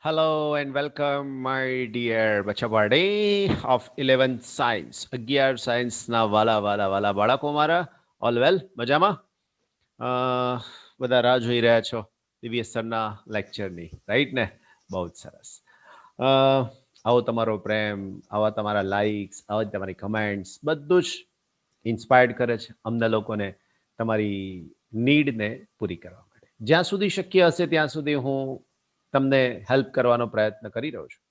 Hello and welcome, my dear Bachapade of 11th Science. 11 સાયન્સના વાલા વાલા વાલા બાળકો મારા ઓલ વેલ મજામાં. અ, બધા રાહ જોઈ રહ્યા છો દિવ્ય સરના લેક્ચરની, રાઈટ ને? બહુ જ સરસ. અ, આવો તમારો પ્રેમ, આવા તમારા લાઇક્સ, આવા તમારી કમેન્ટ્સ બધું જ ઇન્સ્પાયર્ડ કરે છે અમને લોકોને તમારી નીડને પૂરી કરવા માટે. જ્યાં સુધી શક્ય હશે ત્યાં સુધી હું તમને હેલ્પ કરવાનો પ્રયત્ન કરી રહ્યો છું.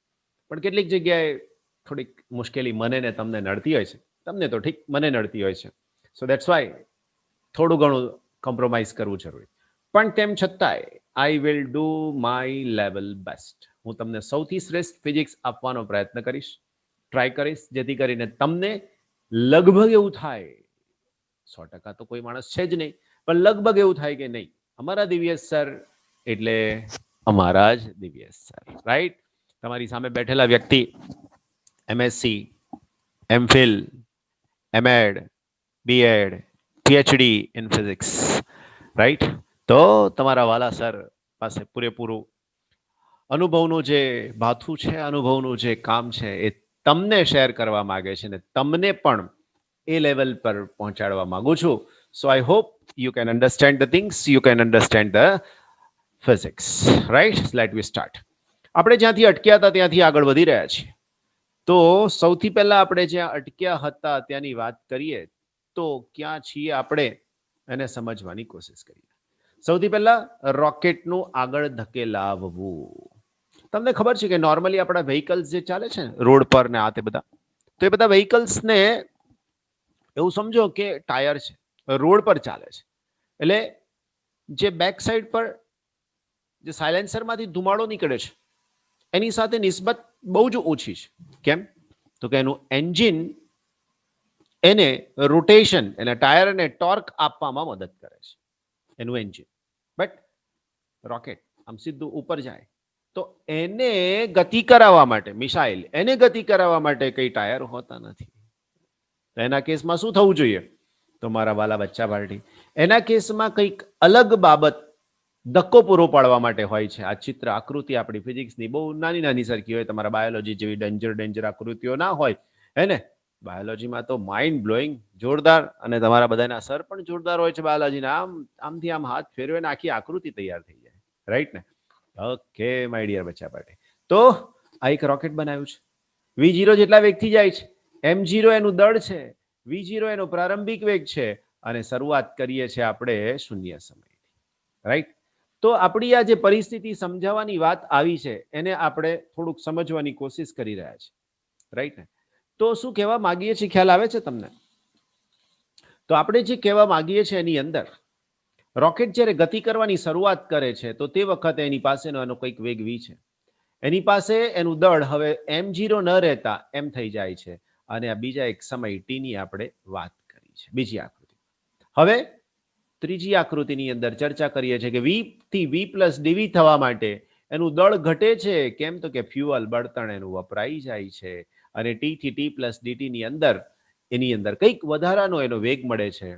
પણ કેટલીક જગ્યાએ થોડીક મુશ્કેલી મને ને તમને નડતી હોય છે. તમને તો ઠીક, મને નડતી હોય છે. સો દેટ્સ વાય થોડું ઘણું કોમ્પ્રોમાઇઝ કરવું જરૂરી. પણ તેમ છતાંય I will do my level best. હું તમને સૌથી શ્રેષ્ઠ ફિઝિક્સ આપવાનો પ્રયત્ન કરીશ, ટ્રાય કરીશ, જેથી કરીને તમને લગભગ એવું થાય, 100% તો કોઈ માણસ છે જ નહીં, પણ લગભગ એવું થાય કે નહીં, અમારા દિવ્યેશ સર એટલે અમારા જ દિવ્યેશ સર, રાઈટ? તમારી સામે બેઠેલા વ્યક્તિ MSc, MPhil, MEd, BEd, PhD in physics, right? તો તમારા વાલા સર પાસે પૂરેપૂરું અનુભવનું જે ભાથું છે, અનુભવનું જે કામ છે, એ તમને શેર કરવા માંગે છે ને તમને પણ એ લેવલ પર પહોંચાડવા માંગુ છું. So I hope you can understand the things, you can understand the physics, right? Let we start. આપણે જ્યાંથી અટક્યા હતા ત્યાંથી આગળ વધી રહ્યા છીએ. તો સૌથી પહેલા આપણે જ્યાં અટક્યા હતા ત્યાંની વાત કરીએ તો ક્યાં છીએ આપણે એને સમજવાની કોશિશ કરીએ. સૌથી પહેલા રોકેટનું આગળ ધકેલાવવું. તમને ખબર છે કે નોર્મલી આપણા વ્હીકલ્સ જે ચાલે છે ને રોડ પર ને આ તે બધા, તો એ બધા વ્હીકલ્સને એવું સમજો કે ટાયર છે, રોડ પર ચાલે છે. એટલે જે બેક સાઈડ પર જે સાયલેન્સરમાંથી ધુમાડો નીકળે છે એની સાથે નિસ્બત બહુ જ ઓછી છે. કેમ? તો કે એનું એન્જિન એને રોટેશન, એના ટાયરને ટોર્ક આપવામાં મદદ કરે છે, એનું એન્જિન. બટ રોકેટ આમ સીધું ઉપર જાય તો એને ગતિ કરાવવા માટે, મિસાઇલ એને ગતિ કરાવવા માટે કઈ ટાયર હોતા નથી. તો એના કેસમાં શું થવું જોઈએ? તો મારા વાલા બચ્ચા પાર્ટી, એના કેસમાં કંઈક અલગ બાબત ધક્કો પૂરો પાડવા માટે હોય છે. આ ચિત્ર આકૃતિ આપણી ફિઝિક્સની બહુ નાની નાની સરખી હોય, તમારા બાયોલોજી જેવી ડેન્જર આકૃતિઓ ના હોય, હે ને? બાયોલોજીમાં તો માઇન્ડ બ્લોઈંગ જોરદાર, અને તમારા બધાના સર પણ જોરદાર હોય છે બાયોલોજીના. આમથી આમ હાથ ફેરવે ને આખી આકૃતિ તૈયાર થઈ જાય, રાઈટ ને? ઓકે માય ડિયર બચ્ચા પાર્ટી, તો આ એક રોકેટ બનાવ્યું છે. V0 જેટલા વેગથી જાય છે. M0 એનું દળ છે, V0 એનો પ્રારંભિક વેગ છે, અને શરૂઆત કરીએ છીએ આપણે શૂન્ય સમયથી, રાઈટ? તો આપણી આ જે પરિસ્થિતિ સમજાવવાની વાત આવી છે એને આપણે થોડુંક સમજવાની કોશિશ કરી રહ્યા છીએ, રાઈટ ને? તો શું કહેવા માંગીએ છીએ, ખ્યાલ આવે છે તમને? તો આપણે જે કહેવા માંગીએ છીએ એની અંદર રોકેટ જ્યારે ગતિ કરવાની શરૂઆત કરે છે તો તે વખતે એની પાસેનો એનો કંઈક વેગ v છે. એની પાસે એનું દળ હવે M0 ન રહેતા એમ થઈ જાય છે, અને આ બીજા એક સમય ટીની આપણે વાત કરી છે, બીજી આકૃતિ. હવે ત્રીજી આકૃતિની અંદર ચર્ચા કરીએ છીએ કે v થી v પ્લસ dv થવા માટે એનું દળ ઘટે છે. કેમ? તો કે ફ્યુઅલ, બળતણ એનું વપરાઈ જાય છે, અને t થી t પ્લસ dt ની અંદર એની અંદર કંઈક વધારાનો એનો વેગ મળે છે.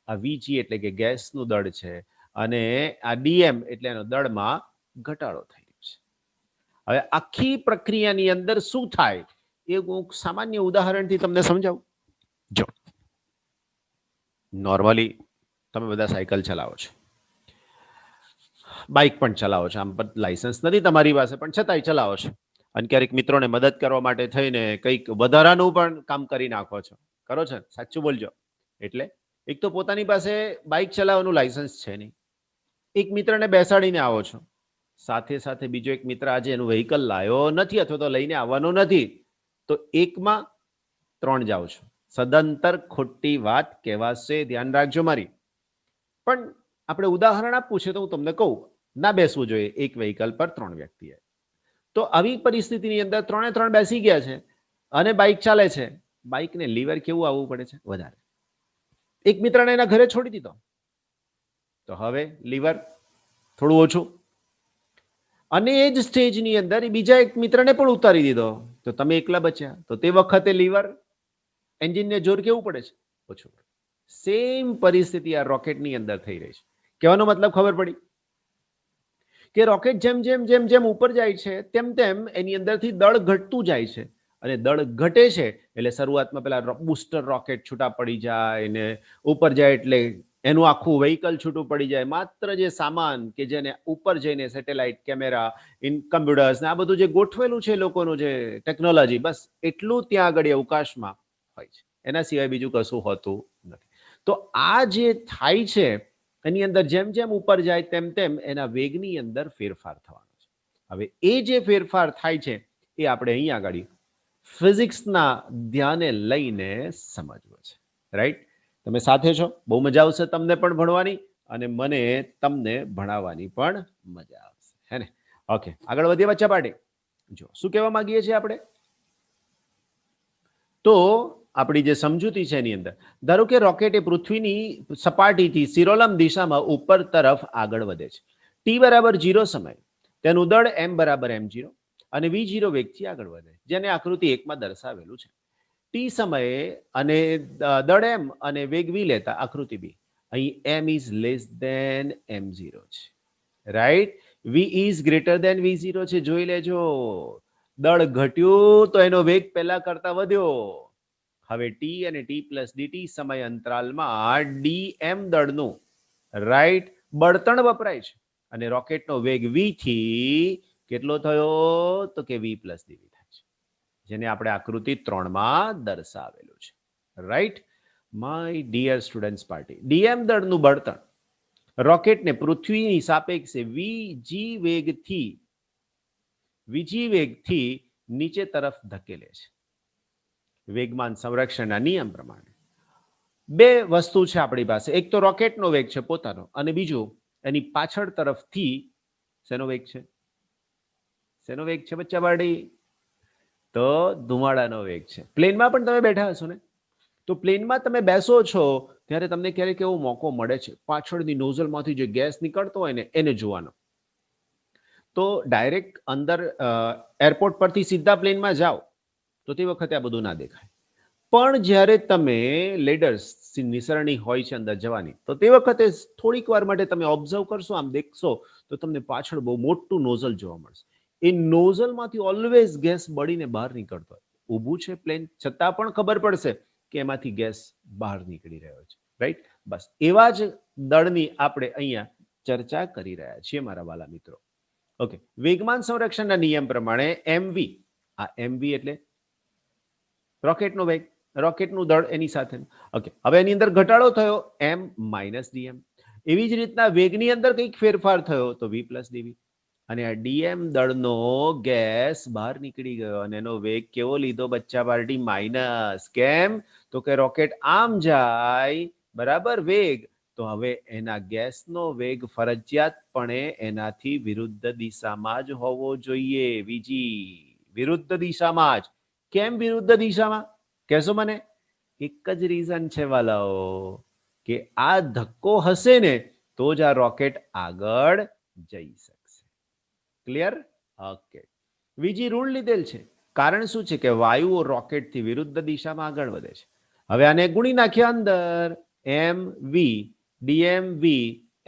આ vg એટલે કે ગેસનું દળ છે, અને આ dm એટલે એનો દળમાં ઘટાડો થઈ રહ્યો છે. હવે આખી પ્રક્રિયાની અંદર શું થાય એ હું સામાન્ય ઉદાહરણથી તમને સમજાવું. જો નોર્મલી તમે બધા સાયકલ ચલાવો છો, બાઇક પણ ચલાવો છો, આમ પણ લાયસન્સ નથી તમારી પાસે પણ છતાંય ચલાવો છો, અને ક્યારેક મિત્રોને મદદ કરવા માટે થઈને કંઈક વધારાનું પણ કામ કરી નાખો છો, કરો છો? સાચું બોલજો. એટલે એક તો પોતાની પાસે બાઇક ચલાવવાનું લાયસન્સ છે નહીં, એક મિત્રને બેસાડીને આવો છો, સાથે સાથે બીજો એક મિત્ર આજે એનું વ્હીકલ લાવ્યો નથી અથવા તો લઈને આવવાનો નથી, તો એકમાં 3 જાઓ છો. સદંતર ખોટી વાત કહેવાશે, ધ્યાન રાખજો મારી. પણ આપણે ઉદાહરણ આપવું છે તો હું તમને કહું, ના બેસવું જોઈએ એક વ્હીકલ પર 3 વ્યક્તિએ. તો આવી પરિસ્થિતિની અંદર 3 બેસી ગયા છે અને બાઇક ચાલે છે. બાઇકને લીવર કેવું આવવું પડે છે? વધારે. એક મિત્રને એના ઘરે છોડી દીધો તો હવે લીવર થોડું ઓછું, અને એ જ સ્ટેજની અંદર બીજા એક મિત્રને પણ ઉતારી દીધો તો તમે એકલા બચ્યા, તો તે વખતે લીવર, એન્જિનને જોર કેવું પડે છે? ઓછું. સેમ પરિસ્થિતિ આ રોકેટની અંદર થઈ રહી છે. કહેવાનો મતલબ ખબર પડી? કે રોકેટ જેમ જેમ જેમ જેમ ઉપર જાય છે તેમ તેમ એની અંદરથી દળ ઘટતું જાય છે, અને દળ ઘટે છે એટલે શરૂઆતમાં પેલા બુસ્ટર રોકેટ છૂટા પડી જાય ને ઉપર જાય એટલે એનું આખું વ્હીકલ છૂટું પડી જાય. માત્ર જે સામાન કે જેને ઉપર જઈને સેટેલાઇટ, કેમેરા, કમ્પ્યુટર્સ ને આ બધું જે ગોઠવેલું છે લોકોનું જે ટેકનોલોજી, બસ એટલું ત્યાં આગળ અવકાશમાં હોય છે, એના સિવાય બીજું કશું હોતું નથી. તો આ જે થાય છે એની અંદર જેમ જેમ ઉપર જાય તેમ તેમ એના વેગની અંદર ફેરફાર થવાનો છે. હવે એ જે ફેરફાર થાય છે એ આપણે અહીંયા આગળ ફિઝિક્સના ધ્યાને લઈને સમજવો છે. રાઈટ? તમે સાથે છો? બહુ મજા આવશે તમને પણ ભણવાની, અને મને તમને ભણાવવાની પણ મજા આવશે, હે ને? ઓકે, આગળ વધીએ બચ્ચા પાર્ટી. જો શું કહેવા માંગીએ છીએ આપણે, તો આપણી જે સમજૂતી છે એની અંદર ધારો કે રોકેટ એ પૃથ્વીની સપાટીથી શિરોલંબ દિશામાં ઉપર તરફ આગળ વધે છે. ટી બરાબર 0 સમય તેનું દળ m બરાબર m0 અને v0 વેગથી આગળ વધે, જેને આકૃતિ 1 માં દર્શાવેલું છે. ટી સમયે અને દળ m અને વેગ v લેતા આકૃતિ 2. અહીં m is less than m0 છે. Right? v is greater than v0 છે. જોઈ લેજો, દળ ઘટ્યું તો એનો વેગ પહેલા કરતા વધ્યો. હવે ટી અને ટી પ્લસ ડીટી સમય અંતરાલમાં ડીએમ દળનું રાઈટ બળતણ વપરાય છે, અને રોકેટનો વેગ v થી કેટલો થયો તો કે v પ્લસ ડીવી થાય છે, જેને આપણે આકૃતિ 3 માં દર્શાવેલું છે. Right my dear students party, DM દળનું બળતણ રોકેટને પૃથ્વીની સાપેક્ષે વીજી વેગથી નીચે તરફ ધકેલે છે. વેગમાન સંરક્ષણના નિયમ પ્રમાણે બે વસ્તુ છે આપણી પાસે, એક તો રોકેટનો વેગ છે પોતાનો, અને બીજું એની પાછળ તરફથી શેનો વેગ છે? શેનો વેગ છે બચ્ચા બાડી? તો ધુમાડાનો વેગ છે. પ્લેનમાં પણ તમે બેઠા હશો ને, તો પ્લેનમાં તમે બેસો છો ત્યારે તમને ક્યારેક એવો મોકો મળે છે પાછળની નોઝલમાંથી જે ગેસ નીકળતો હોય ને એને જોવાનો. તો ડાયરેક્ટ અંદર એરપોર્ટ પરથી સીધા પ્લેનમાં જાઓ તો તે વખતે આ બધું ના દેખાય, પણ જ્યારે તમે લેડર્સ નિસરણી હોય છે અંદર જવાની, તો તે વખતે થોડીક વાર માટે તમે ઓબ્ઝર્વ કરશો, આમ દેખશો તો તમને પાછળ બહુ મોટું નોઝલ જોવા મળશે. એ નોઝલમાંથી ઓલવેઝ ગેસ બળીને બહાર નીકળતો હોય. ઊભું છે પ્લેન છતાં પણ ખબર પડશે કે એમાંથી ગેસ બહાર નીકળી રહ્યો છે. રાઈટ? બસ એવા જ દળની આપણે અહીંયા ચર્ચા કરી રહ્યા છીએ મારા વાલા મિત્રો. ઓકે, વેગમાન સંરક્ષણના નિયમ પ્રમાણે એમવી, આ એમવી એટલે રોકેટનો વેગ, રોકેટનું દળ એની સાથે. ઓકે, હવે એની અંદર ઘટાડો થયો m માઇનસ ડીએમ. એવી જ રીતના વેગની અંદર કંઈક ફેરફાર થયો તો v પ્લસ ડીવી, અને આ ડીએમ દળનો ગેસ બહાર નીકળી ગયો અને એનો વેગ કેવો લીધો બચ્ચા પાર્ટી? માઇનસ. કેમ? તો કે રોકેટ આમ જાય બરાબર વેગ, તો હવે એના ગેસનો વેગ ફરજિયાતપણે એનાથી વિરુદ્ધ દિશામાં જ હોવો જોઈએ. બીજી વિરુદ્ધ દિશામાં જ. કેમ વિરુદ્ધ દિશામાં કહેશો મને? એક જ રીઝન છે વાલાઓ, કે આ ધક્કો હશે ને તો જ આ રોકેટ આગળ જઈ શકશે. ક્લિયર? ઓકે, બીજી રૂલ લીધેલ છે. કારણ શું છે કે વાયુઓ રોકેટથી વિરુદ્ધ દિશામાં આગળ વધે છે. હવે આને ગુણી નાખ્યા અંદર, એમ વી ડીએમ વી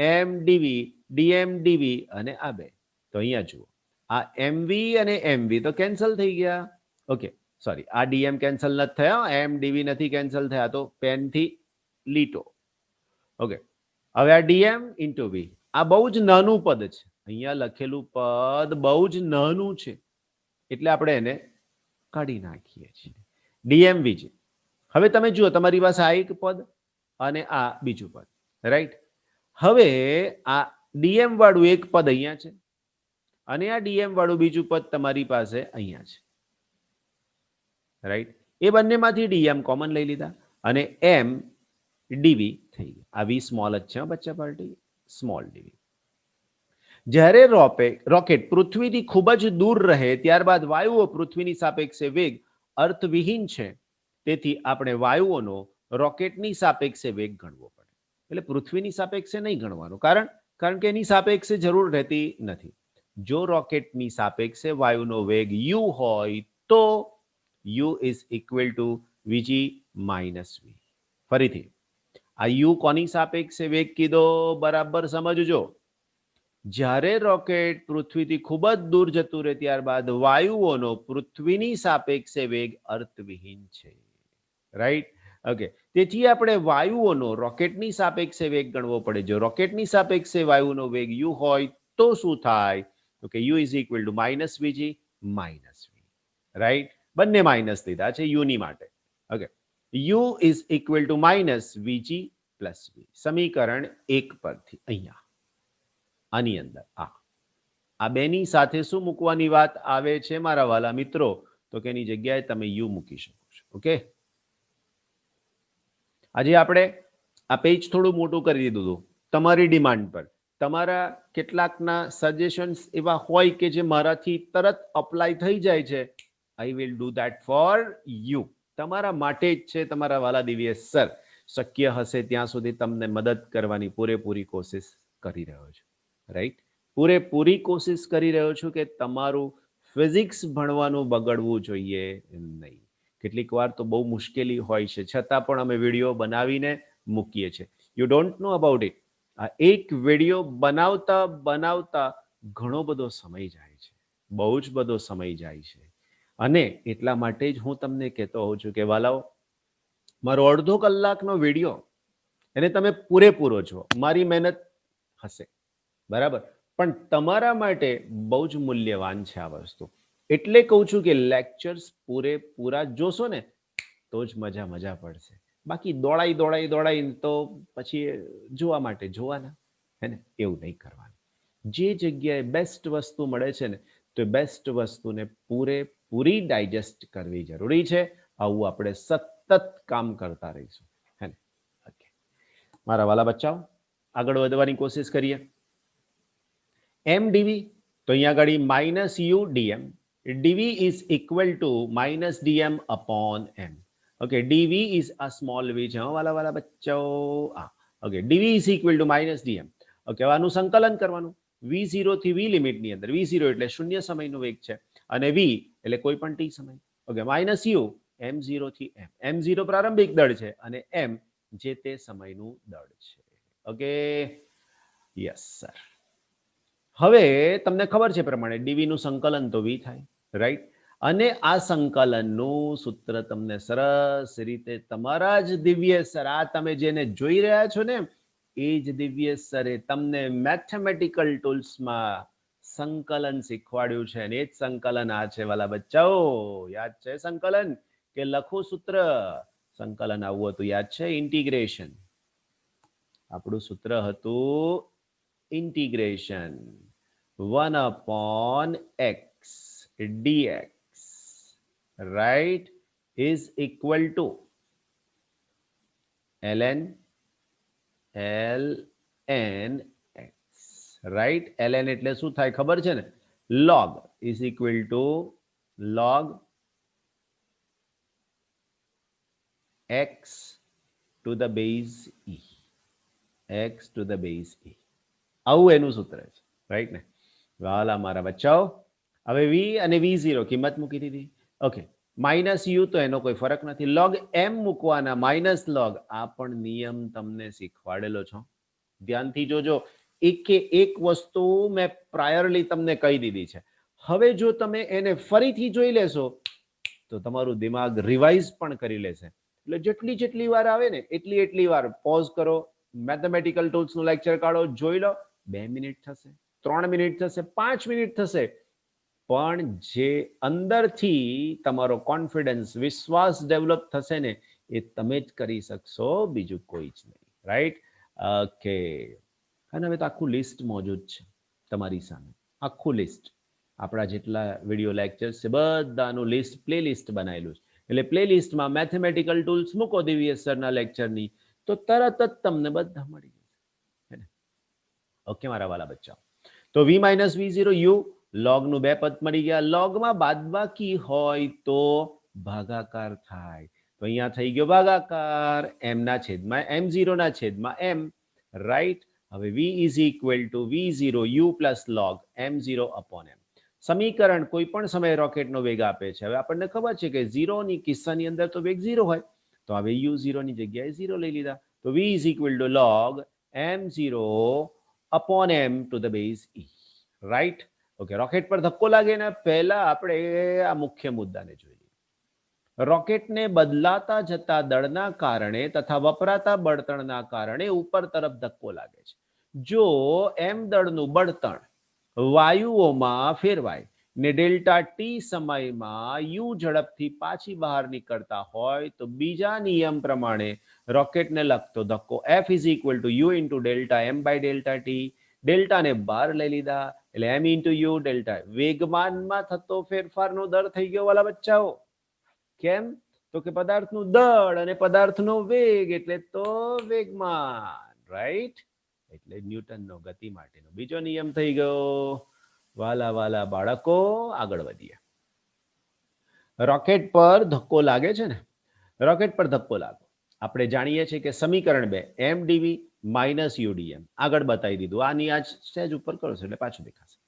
એમ ડીવી ડીએમ ડીવી અને આ બે. તો અહીંયા જુઓ, આ એમવી અને એમવી તો કેન્સલ થઈ ગયા. ઓકે, સોરી, આ ડીએમ કેન્સલ નથી થયા, એમ ડીવી નથી કેન્સલ થયા, તો પેનથી લીટો. ઓકે, હવે આ ડીએમ ઇન્ટુ વી, આ બહુ જ નાનું પદ છે, અહીંયા લખેલું પદ બહુ જ નાનું છે એટલે આપણે એને કાઢી નાખીએ છીએ. ડીએમ વીજી. હવે તમે જુઓ, તમારી પાસે આ એક પદ અને આ બીજું પદ. રાઈટ? હવે આ ડીએમ વાળું એક પદ અહીંયા છે અને આ ડીએમ વાળું બીજું પદ તમારી પાસે અહીંયા છે. રાઈટ? એ બંનેમાંથી ડીએમ કોમન લઈ લીધા અને એમ ડીવી થઈ ગયું. આ વી સ્મોલ જ છે બચ્ચા પાર્ટી, સ્મોલ ડીવી. જ્યારે રોકેટ પૃથ્વીથી ખૂબ જ દૂર રહે ત્યારબાદ વાયુઓ પૃથ્વીની સાપેક્ષે વેગ અર્થવિહીન છે, તેથી આપણે વાયુઓનો રોકેટની સાપેક્ષે વેગ ગણવો પડે. એટલે પૃથ્વીની સાપેક્ષે નહીં ગણવાનું, કારણ કે એની સાપેક્ષે જરૂર રહેતી નથી. જો રોકેટની સાપેક્ષે વાયુનો વેગ u હોય તો u is equal to VG minus V. ફરીથી, આ u કોની સાપેક્ષે વેગ કીધો બરાબર સમજજો. જ્યારે રોકેટ પૃથ્વીથી ખૂબ જ દૂર જતું રહે ત્યારબાદ વાયુઓનો પૃથ્વીની સાપેક્ષે વેગ અર્થવિહીન છે, રાઈટ. ઓકે, તેથી આપણે વાયુઓનો રોકેટની સાપેક્ષે વેગ ગણવો પડે. જો રોકેટની સાપેક્ષે વાયુનો વેગ u હોય તો શું થાય? તો કે u is equal to minus VG minus V, right. બંને માઇનસ લીધા છે યુની માટે. Okay, u is equal to minus VG plus V, સમીકરણ 1 પરથી અહીંયા આની અંદર આ બેની સાથે શું મૂકવાની વાત આવે છે મારા વાલા મિત્રો? તો કે એની જગ્યાએ તમે યુ મૂકી શકો છો. ઓકે, આજે આપણે આ પેજ થોડું મોટું કરી દીધું હતું તમારી ડિમાન્ડ પર. તમારા કેટલાકના સજેશન્સ એવા હોય કે જે મારાથી તરત અપ્લાય થઈ જાય છે. I will do that for you, તમારા માટે જ છે તમારા વાલા દિવ્યેશ સર. શક્ય હશે ત્યાં સુધી તમને મદદ કરવાની પૂરેપૂરી કોશિશ કરી રહ્યો છું, રાઈટ. પૂરેપૂરી કોશિશ કરી રહ્યો છું કે તમારું ફિઝિક્સ ભણવાનું બગડવું જોઈએ નહીં. કેટલીક વાર તો બહુ મુશ્કેલી હોય છે, છતાં પણ અમે વિડીયો બનાવીને મૂકીએ છીએ. You don't know about it. આ એક વિડીયો બનાવતા બનાવતા ઘણો બધો સમય જાય છે, બહુ જ બધો સમય જાય છે. અને એટલા માટે જ હું તમને કહેતો હોઉં છું કે વાલાઓ, મારો અડધો કલાકનો વિડીયો એને તમે પૂરેપૂરો છો, મારી મહેનત હશે, બરાબર, પણ તમારા માટે બહુ જ મૂલ્યવાન છે આ વસ્તુ. એટલે કહું છું કે લેક્ચર્સ પૂરેપૂરા જોશો ને તો જ મજા પડશે. બાકી દોડાઈ તો પછી જોવા માટે જોવાના, હે ને? એવું નહીં કરવાનું. જે જગ્યાએ બેસ્ટ વસ્તુ મળે છે ને, તો બેસ્ટ વસ્તુને પૂરેપૂરી ડાયજેસ્ટ કરવી જરૂરી છે. આવું આપણે સતત કામ કરતા રહીશું, હે ને? ઓકે મારા વાલા બચ્ચાઓ, આગળ વધવાની કોશિશ કરીએ. એમ ડીવી, તો અહીંયા આગળ minus u dm, dv is equal to minus dm upon m. Okay, dv is a small v છે વાલા બચ્ચાઓ. Okay, dv is equal to minus dm. Okay, આનું સંકલન કરવાનું. v0 થી v લિમિટની અંદર, v0 એટલે શૂન્ય સમયનો વેગ છે અને v એટલે કોઈ પણ t સમય. ઓકે, માઇનસ યુ m0 થી m, m0 પ્રારંભિક દળ છે અને m જે તે સમયનું દળ છે. Okay, yes sir. હવે તમને ખબર છે પ્રમાણે ડીવી નું સંકલન તો v થાય, રાઈટ. અને આ સંકલનનું સૂત્ર તમને સરસ રીતે તમારા જ દિવ્યેશ સર, આ તમે જેને જોઈ રહ્યા છો ને, એ જ દિવ્યેશ સરે તમને મેથેમેટિકલ ટૂલ્સમાં સંકલન શીખવાડ્યું છે. અને એ જ સંકલન આ છે વાલા બચ્ચાઓ. યાદ છે સંકલન કે લખો સૂત્ર? સંકલન આવું હતું, યાદ છે? ઇન્ટિગ્રેશન. આપણું સૂત્ર હતું integration 1 upon x dx, right, is equal to ln x, right. ln એટલે શું થાય ખબર છે ને? log is equal to log x to the base e, x to the base e. આવું એનું સૂત્ર છે, રાઈટ ને વાલા મારા બચ્ચાઓ? હવે v અને v0 કિંમત મૂકી દીધી. ઓકે, માઇનસ યુ તો એનો કોઈ ફરક નથી, લોગ એમ મૂકવાના, માઇનસ લોગ. આ પણ નિયમ તમને શીખવાડેલો છો, ધ્યાનથી જોજો. એક વસ્તુ મેં પ્રાયરલી તમને કહી દીધી છે. હવે જો તમે એને ફરીથી જોઈ લેશો તો તમારું દિમાગ રિવાઇઝ પણ કરી લેશે. એટલે જેટલી વાર આવે ને એટલી વાર પોઝ કરો, મેથેમેટિકલ ટૂલ્સનું લેક્ચર કાઢો, જોઈ લો. 2 મિનિટ થશે, 3 મિનિટ થશે, 5 મિનિટ થશે, પણ જે અંદરથી તમારો કોન્ફિડન્સ, વિશ્વાસ ડેવલપ થશે ને, એ તમે જ કરી શકશો, બીજું કોઈ જ નહીં, રાઈટ. ઓકે, અને હવે તો આખું લિસ્ટ મોજૂદ છે તમારી સામે, આખું લિસ્ટ. આપણા જેટલા વિડીયો લેક્ચર્સ છે બધાનું લિસ્ટ, પ્લે લિસ્ટ બનાવેલું છે. એટલે પ્લે લિસ્ટમાં મેથેમેટિકલ ટૂલ્સ મૂકો દિવ્યેશ સરના લેક્ચરની, તો તરત જ તમને બધા મળી જશે. ઓકે મારા વાલા બચ્ચા, તો v માઇનસ v0 u, લોગનું 2 પદ મળી ગયા. લોગમાં બાદબાકી હોય તો ભાગાકાર થાય, તો અહીંયા થઈ ગયો ભાગાકાર m ના છેદમાં m0 ના છેદમાં m, રાઈટ. હવે v is equal two v0 u plus log m0 upon m. સમીકરણ કોઈ પણ સમયે રોકેટનો વેગ આપે છે. હવે આપણને ખબર છે કે 0 ની કિસ્સાની અંદર તો વેગ 0 હોય, તો હવે u0 ની જગ્યાએ 0 લઈ લીધા, તો v is equal to log m0 upon m to the base e, right? Okay, rocket પર ધક્કો લાગે ને પહેલા આપણે આ મુખ્ય મુદ્દાને જોઈએ. રોકેટને બદલાતા જતા દળના કારણે તથા વપરાતા બળતણના કારણે ઉપર તરફ ધક્કો લાગે છે. જો m દળનું બળતણ વાયુઓમાં ફેરવાય ને ડેલ્ટા ટી સમયમાં યુ ઝડપથી પાછી બહાર નીકળતા હોય તો બીજા નિયમ પ્રમાણે રોકેટને લગતો ધક્કો F is equal to u into delta m by delta t. ડેલ્ટાને બહાર લઈ લીધા એટલે એમ ઇન્ટુ યુ ડેલ્ટા. વેગમાનમાં થતો ફેરફારનો દર થઈ ગયો વાલા બચ્ચાઓ. કેમ? તો કે પદાર્થનું દળ અને પદાર્થનો વેગ એટલે તો વેગમાન, રાઈટ? એટલે ન્યૂટનનો ગતિ માટેનો બીજો નિયમ થઈ ગયો. વાલા વાલા બાળકો, આગળ વધીએ. રોકેટ પર ધક્કો લાગે છે ને, રોકેટ પર ધક્કો લાગો આપણે જાણીએ છીએ કે સમીકરણ 2 એમ ડીવી માઇનસ યુડીએમ. આગળ બતાવી દીધું, આની આ સ્ટેજ ઉપર કરો એટલે પાછું દેખાશે.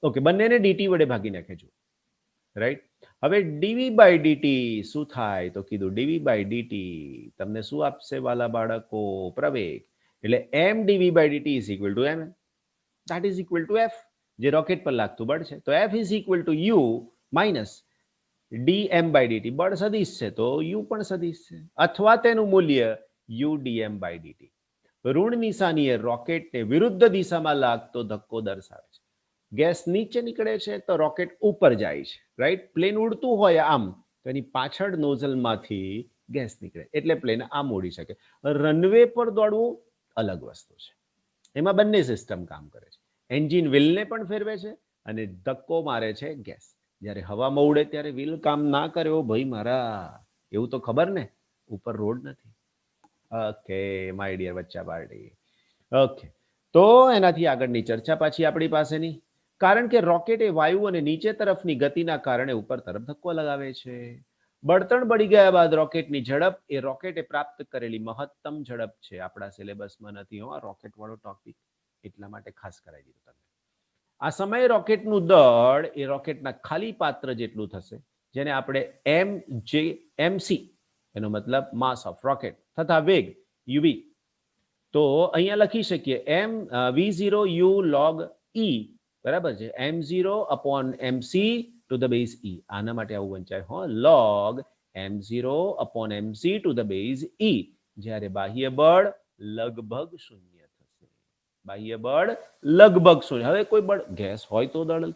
ઓકે, બંનેને ડીટી વડે ભાગી નાખેજો, રાઈટ? હવે ડીવી બાય ડીટી શું થાય? તો કીધું ડીવી બાય ડીટી તમને શું આપશે વાલા બાળકો? પ્રવેગ. એટલે m dv by dt is equal to m, that is equal to F, જે રોકેટ પર લાગતું બળ છે. તો F is equal to u minus d m by dt. બળ સદિશ છે તો યુ પણ સદિશ છે, અથવા તેનું મૂલ્ય યુ ડીએમ બાય ડીટી. ઋણ નિશાનીએ રોકેટને વિરુદ્ધ દિશામાં લાગતો ધક્કો દર્શાવે છે. ગેસ નીચે નીકળે છે તો રોકેટ ઉપર જાય છે, રાઈટ? પ્લેન ઉડતું હોય આમ તો એની પાછળ નોઝલમાંથી ગેસ નીકળે એટલે પ્લેન આમ ઉડી શકે. રનવે પર દોડવું અલગ વસ્તુ છે, એમાં બંને સિસ્ટમ કામ કરે છે. એન્જિન વ્હીલને પણ ફેરવે છે અને ધક્કો મારે છે ગેસ. જ્યારે હવામાં ઉડે ત્યારે વ્હીલ કામ ના કરે, ઓ ભાઈ મારા, એવું તો ખબર ને, ઉપર રોડ નથી. ઓકે માય ડિયર બચ્ચા પાર્ટી. ઓકે, તો એનાથી આગળની ચર્ચા પાછી આપણી પાસેની. કારણ કે રોકેટ એ વાયુ અને નીચે તરફની ગતિના કારણે ઉપર તરફ ધક્કો લગાવે છે. બળતણ બળી ગયા બાદ રોકેટની ઝડપ એ રોકેટે પ્રાપ્ત કરેલી મહત્તમ ઝડપ છે. આપણા સિલેબસમાં નથી હો રોકેટ વાળો ટોપિક, એટલા માટે ખાસ કરાવી દીધું તમને. આ સમયે રોકેટનું દળ એ રોકેટના ખાલી પાત્ર જેટલું થશે, જેને આપણે mc, એનો મતલબ માસ ઓફ રોકેટ, તથા વેગ યુવી. તો અહીંયા લખી શકીએ એમ v0 u log e, બરાબર છે? m0 upon mc to the base e. આના માટે આવું વંચાય હો, log m0 upon mc to the base e. જ્યારે બાહ્ય બળ લગભગ શૂન્ય થશે, બાહ્ય બળ લગભગ શૂન્ય. હવે કોઈ બળ, ગેસ હોય તો દળ,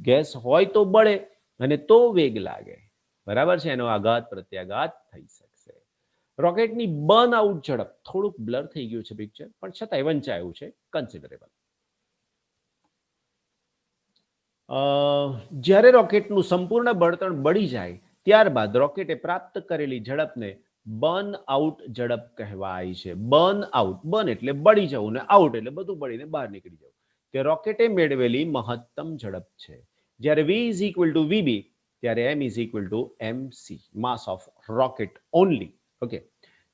ગેસ હોય તો બળે અને તો વેગ લાગે, બરાબર છે? એનો આઘાત પ્રત્યાઘાત થઈ શકશે. રોકેટની બર્ન આઉટ ઝડપ, થોડુંક બ્લર થઈ ગયું છે પિક્ચર, પણ છતાંય વંચાયું છે, કન્સિડરેબલ. જ્યારે રોકેટનું સંપૂર્ણ બળતણ બળી જાય ત્યારબાદ રોકેટે પ્રાપ્ત કરેલી ઝડપને બર્ન આઉટ ઝડપ કહેવાય છે. બર્ન આઉટ, બર્ન એટલે બળી જવું ને આઉટ એટલે બધું બળીને બહાર નીકળી જવું. તે રોકેટે મેળવેલી મહત્તમ ઝડપ છે. જ્યારે v is equal two VB ત્યારે m is equal two mc, mass of rocket only. Okay,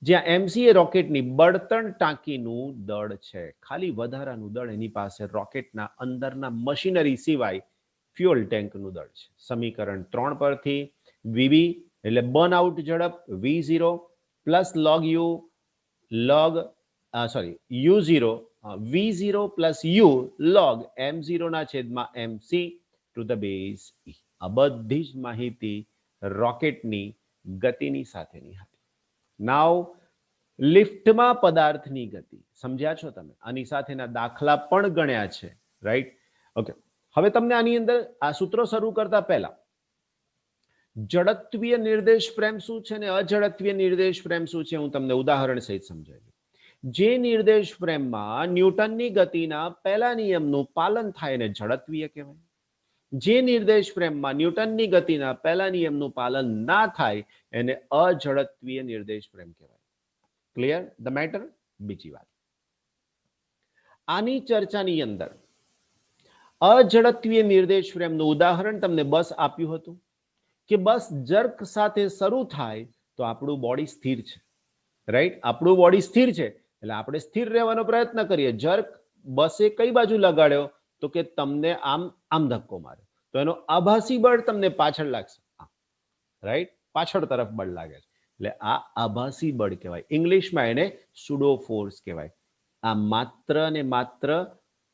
જ્યાં mc એ રોકેટની બળતણ ટાંકીનું દળ છે. ખાલી વધારાનું દળ એની પાસે રોકેટના અંદરના મશીનરી સિવાય ફ્યુઅલ ટેન્કનું દળ છે. સમીકરણ 3 પરથી વીબી એટલે બર્ન આઉટ ઝડપ v0 plus log you log u0 v0 plus you log m0 ના છેદમાં mc to the base e. આ બધી જ માહિતી રોકેટની ગતિની સાથેની હતી. નાવ લિફ્ટમાં પદાર્થની ગતિ સમજ્યા છો તમે? આની સાથેના દાખલા પણ ગણ્યા છે, રાઈટ? ઓકે, હવે તમને આની અંદર આ સૂત્રો શરૂ કરતા પહેલા જડત્વીય નિર્દેશ પ્રેમ શું છે ને અજડત્વીય નિર્દેશ પ્રેમ શું છે હું તમને ઉદાહરણ સહિત સમજાવી. જે નિર્દેશ પ્રેમમાં ન્યૂટનની ગતિના પહેલા નિયમનું પાલન થાય ને જડત્વીય કહેવાય. જે નિર્દેશ પ્રેમમાં ન્યૂટનની ગતિના પહેલા નિયમનું પાલન ના થાય એને અજડત્વીય નિર્દેશ પ્રેમ કહેવાય. Clear the matter? બીજી વાત, આની ચર્ચાની અંદર અજડત્વીય નિર્દેશ પ્રેમનું ઉદાહરણ તમને બસ આપ્યું હતું કે બસ જર્ક સાથે શરૂ થાય તો આપણું બોડી સ્થિર છે, રાઈટ? આપણું બોડી સ્થિર છે એટલે આપણે સ્થિર રહેવાનો પ્રયત્ન કરીએ. જર્ક બસે કઈ બાજુ લગાડ્યો તો કે તમને આમ આમ ધક્કો માર્યો તો એનો આભાસી બળ તમને પાછળ લાગશે, રાઈટ? પાછળ તરફ બળ લાગે છે એટલે આ આભાસી બળ કહેવાય. ઇંગ્લિશમાં એને સુડો ફોર્સ કહેવાય. આ માત્ર ને માત્ર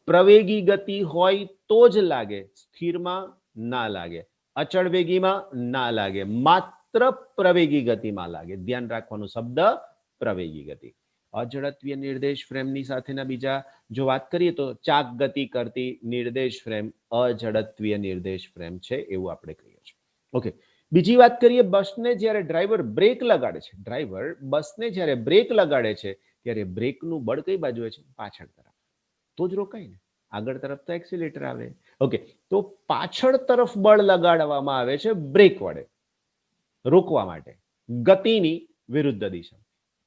પ્રવેગી ગતિ હોય તો જ લાગે, સ્થિરમાં ના લાગે, અચળ વેગીમાં ના લાગે, માત્ર પ્રવેગી ગતિમાં લાગે. ધ્યાન રાખવાનું શબ્દ પ્રવેગી ગતિ. અજડત્વીય નિર્દેશ ફ્રેમની સાથેના બીજા જો વાત કરીએ તો ચાક ગતિ કરતી નિર્દેશ ફ્રેમ અજડત્વીય નિર્દેશ ફ્રેમ છે એવું આપણે કહીએ છીએ. ઓકે, બીજી વાત કરીએ, બસને જ્યારે ડ્રાઈવર બ્રેક લગાડે છે, ડ્રાઈવર બસને જ્યારે બ્રેક લગાડે છે ત્યારે બ્રેકનું બળ કઈ બાજુ છે? પાછળ તરફ. તો જ રોકાય ને, આગળ તરફ તો એક્સિલેટર આવે. ઓકે, તો પાછળ તરફ બળ લગાડવામાં આવે છે બ્રેક વડે રોકવા માટે, ગતિની વિરુદ્ધ દિશા.